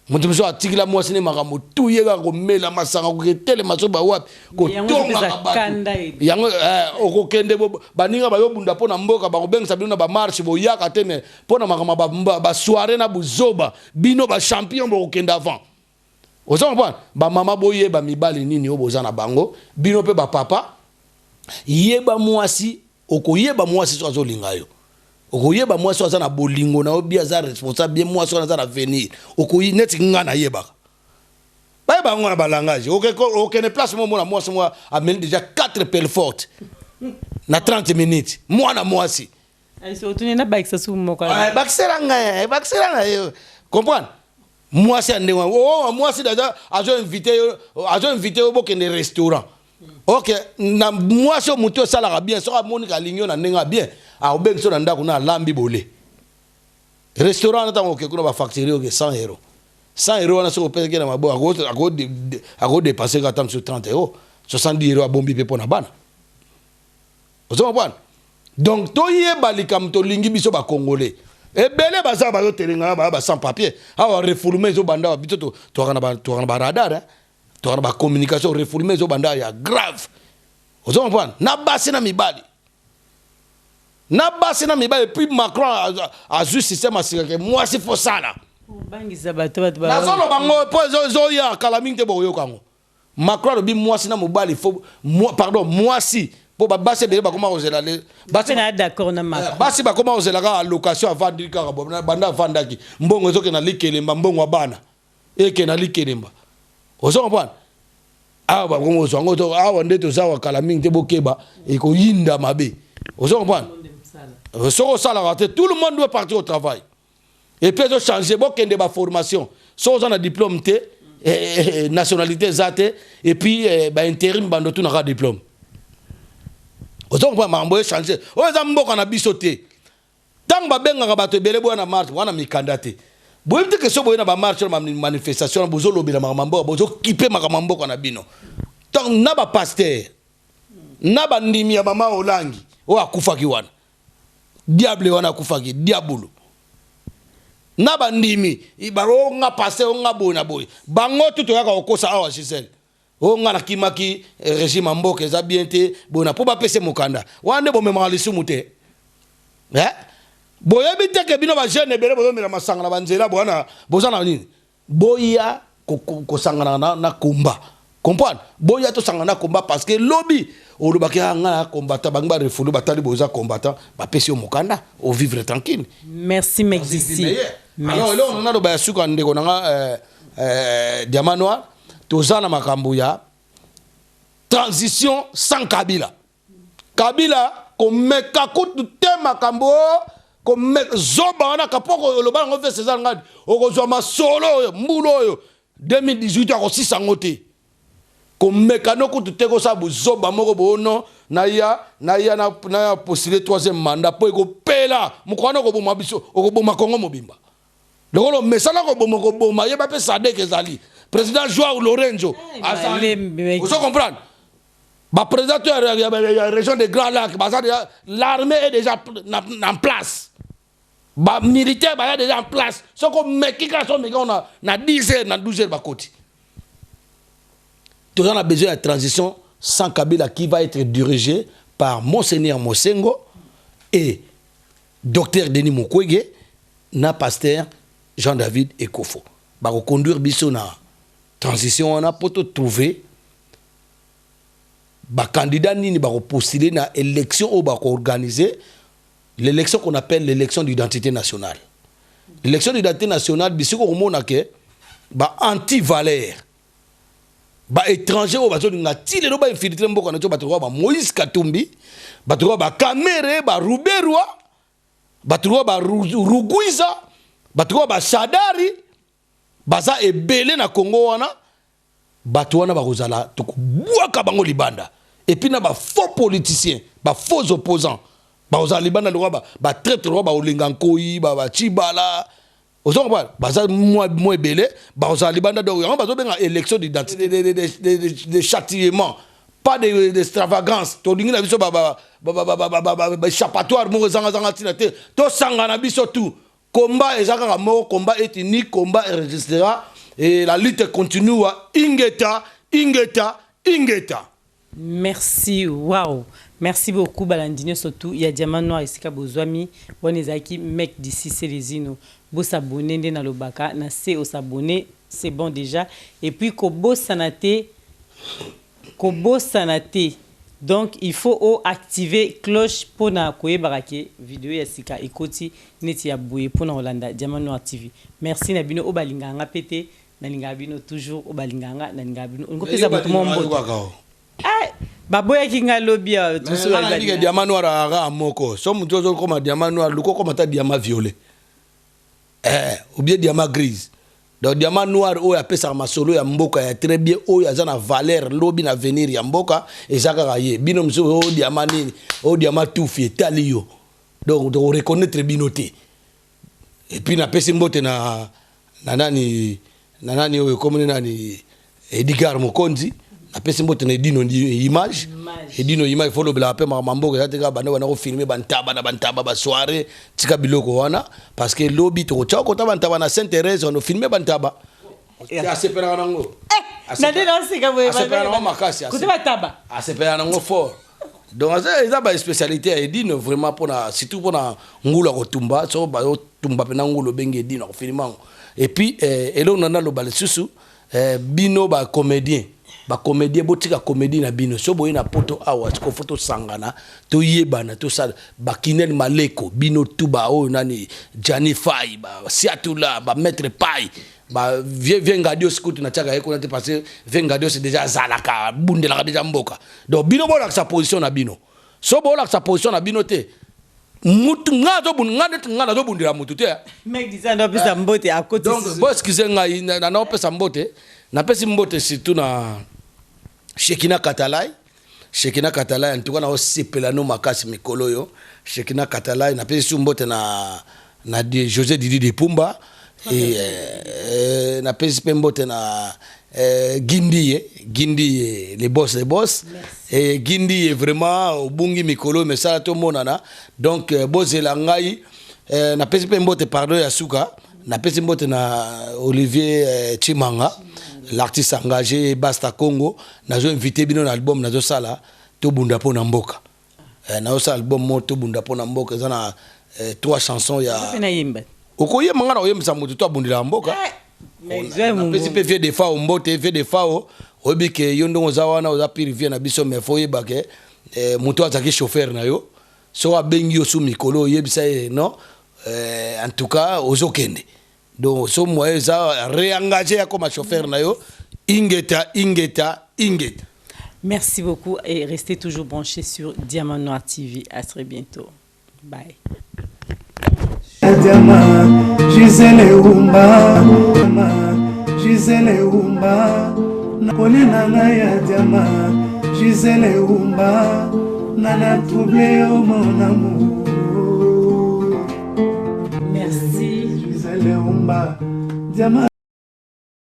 mutu biso atikila mwasi ne makambo tu yega ko mela masanga ko ketele masoba wapi ko tonga kabanda yango okokende baninga ba yobunda pona mboka ba kobengisa bino ba marche bo yaka tene pona makambo ba soirée na buzoba bino ba champion bo kokende avant ozo comprendre ba mama boye ba mibali nini oboza na bango bino pe ba papa yeba mwasi okoyeba mwasi so azolinga yo okoyeba mwasi so azana bolingo na obi aza responsable bien mwasi so azana venir okoyi neti ngana yeba ba ba ngona ba langage okene place mo na mwasi moi amène déjà 4 pelles fortes na 30 minutes moi na mwasi ay so tuni na bike sa sumo ka ay bakseranga yo comprendre mwasi andewa mwasi déjà azo invité au bokende restaurant ok na mwasi muto sala bien so amoni ka linyo na ndenga bien a obeng so na ndako na lambi bolé restaurant na tango ke kuna ba factory ok 100 €. 100 € na so pesa ke na mabo ako dépasser ka tam sur 30 €, 70 € a bombi pe pona bana ozo bana donc to yeba likam to lingi biso ba congolais et belé baza ba yo telinga ba sans papier awa refoulement zo banda ba bito to kana ba radar to kana ba communication refoulement zo banda ya grave ozo bana na basi na mibali et puis Macron a juste système à que moi c'est faux ça là bangisa bato bato na zolo bango po zo ya kalaming te boyo kango Macron bi moi si na mobali faut pardon moi si pour ba basi be ba comment ozela le basi na d'accord na Macron basi ba comment ozela ka allocation avant dire ka banda vandaki mbongo zo ke na likelemba mbongo wa bana e ke na likelemba ozo comprendre ah ba comment ozo ngo to ah nde to za wa kalaming te bokeba e ko yinda mabe ozo comprendre tout le monde doit partir au travail. Et puis, ils ont changé, beaucoup de formation. Soit on a diplôme, nationalité, et puis, intérim, tout n'a pas de diplôme. Ils ont changé. Ils ont bisoté. Tant que ben ngaba bele bo na marche, wana mikandate. Bo yimte ke so bo na ba marche na manifestation, bozo lobela makambo, bozo kipe makambo kana bino. Tant na ba pasteur. Na ba ndimi ya mama Olangi, o akufaki wana. Diable wana kufaki diabolo na bandimi ibaro nga passe nga bona boy bango tuto yaka okosa awa Gisèle o nga na kimaki régime mboka eza bien te bona po ba pese mokanda wande bo mema lisumu te boya biteke bino ba jeune bele bo mela masanga na banzela bona bozana nini boya ko sangana na komba comprendre boya to sangana komba parce que lobby o lobaki nga combattant bangba refulu batali boza combattant ba pesi o mokanda o vivre tranquille. Merci Mexisi. Alors là on a do ba suka ndeko nga Diamant Noir tozana makambo ya transition sans Kabila. Kabila ko meka kutu te makambo ko zoba na kapoko loba ngo fe César ngadi o ko zwa masolo mbulo yo 2018 ako 600 te. Comme mécano que tu te ko sabu zoba moko bono na ya postuler 3e mandat po ko pela mukwana ko boma biso ko boma Kongo mobimba lokolo mesala ko boma yeba pe Sadek ezali président Joao Lorenzo azali vous comprenez ba président ya région de Grand Lac l'armée est déjà en place ba militaire ba déjà en place so ko mekika so mekona na 10 heures na 12 heures ba koti. On a besoin de transition sans Kabila qui va être dirigée par Monseigneur Mosengo et Dr Denis Mukwege na pasteur Jean-David Ekofo. Ba conduire biso na transition on a pour trouver ba candidat nini ba postuler na élection ou ba organiser l'élection qu'on appelle l'élection d'identité nationale. L'élection d'identité nationale biso ko mona ke ba anti-valeur ba étranger o bazo nga tile no ba infiltrer mboka na to batro ba Moïse Katumbi batro ba Kamere ba Ruberwa batro ba Ruguiza batro ba Shadari baza ebele na Congo wana bato wana bakozala tokobwaka bango libanda et puis na ba faux politiciens ba faux opposants bakozala libanda lokwa ba traître lokwa baolinga nkoi ba chibala ozongo ba baza mo ebele bakozala libanda donc yango bazobenga élection d'identité de châtiment pas d'extravagance tolingi na biso ba échappatoire moko ezanga tina te tosangana biso tout combat ezaka moko combat ethnique combat enregistrera et la lutte continue à ingeta. Merci, wow. Merci beaucoup Balandino surtout il y a Diamant Noir ici ka bozwami wanezaki mec d'ici c'est les ino bo s'abonner na lobaka na se au s'abonner c'est bon déjà et puis kobo sanate donc il faut activer cloche pour na koyeba ke vidéo ya sika ekoti neti ya boye pour na Holanda Diamant Noir TV. Merci na bino obalinganga pété na lingabino toujours obalinganga na lingabino ngopeza bato mombo baboya kinga lobby tout ça la ligue Diamant Noir ara moko so muto zo comme Diamant Noir luko comme ta diamant violet ou bien diamant grise donc Diamant Noir o ya pesa masolo ya mboka ya très bien o ya zana valeur lobby na venir ya mboka ezaka ye bino mso o diamant nini o diamant tout fi talio donc on reconnaître binoté et puis na pesa mbote na nani o comme nani Edgar Mokonzi apesi mbote na Edino image Edino image follow bela pe mambo ya teka bana wana ko filmer bantaba ba soirée tika biloko wana parce que lobby to cha ko tabantaba na Sainte Thérèse on filmer bantaba ya sepera nango na de non sika boye ba makasi kutuba taba a sepera nango fort donc ça ba spécialité ya Edino vraiment pour na surtout pour na ngula ko tumba so ba tumba pe na ngulo bengi Edino ko filmer et puis elo nana lo bale susu bino ba comédien botika comédie na bino so boye na poto awa ko photo sangana to yebana to sa bakinel maleko bino tuba o nani Jani Fai ba siatula ba maître pai ba vengadio scout na tchaka eko na te passer vengadio c'est déjà zalaka bundela déjà mboka donc bino bola sa position na bino so bola sa position na bino te mutu ngazo ngana bundira mutu te mec disant no pesa mbote à côté donc boss kizenga na no pesa mbote na pesa mbote surtout na Shekina Katalai en tout cas na osepelano makasi mikolo yo Shekina Katalai na pesa mbote na José Didi de Pumba et na pesa mbote na Gindi les boss et Gindi est vraiment au bungi mikolo mais ça to monana donc bozela ngai na pesa mbote pardon ya suka na pesa mbote na Olivier Chimanga l'artiste engagé Basta Congo nazo invité bino na album nazo sala to bunda pona mboka nazo sala album mo to bunda pona mboka zana 3 chansons ya okoye mangana oyemisa mutu to bundila mboka pesi pe vie de fa o mbote vie de fa o obike yondo zawana oza pirivier na biso me foye bake mutu azaki chauffeur na yo so abengi yo su mikolo yebisa non en tout cas ozokende donc so moi ça réengagé comme chauffeur na yo ingeta. Merci beaucoup et restez toujours branchés sur Diamant Noir TV. À très bientôt. Bye. Diamant, Gisèle Umba, Gisèle Umba, Kolina Naya Diamant, Gisèle Umba, Nana troublé au mon amour. Merci. Gisèle Umba, Diamant.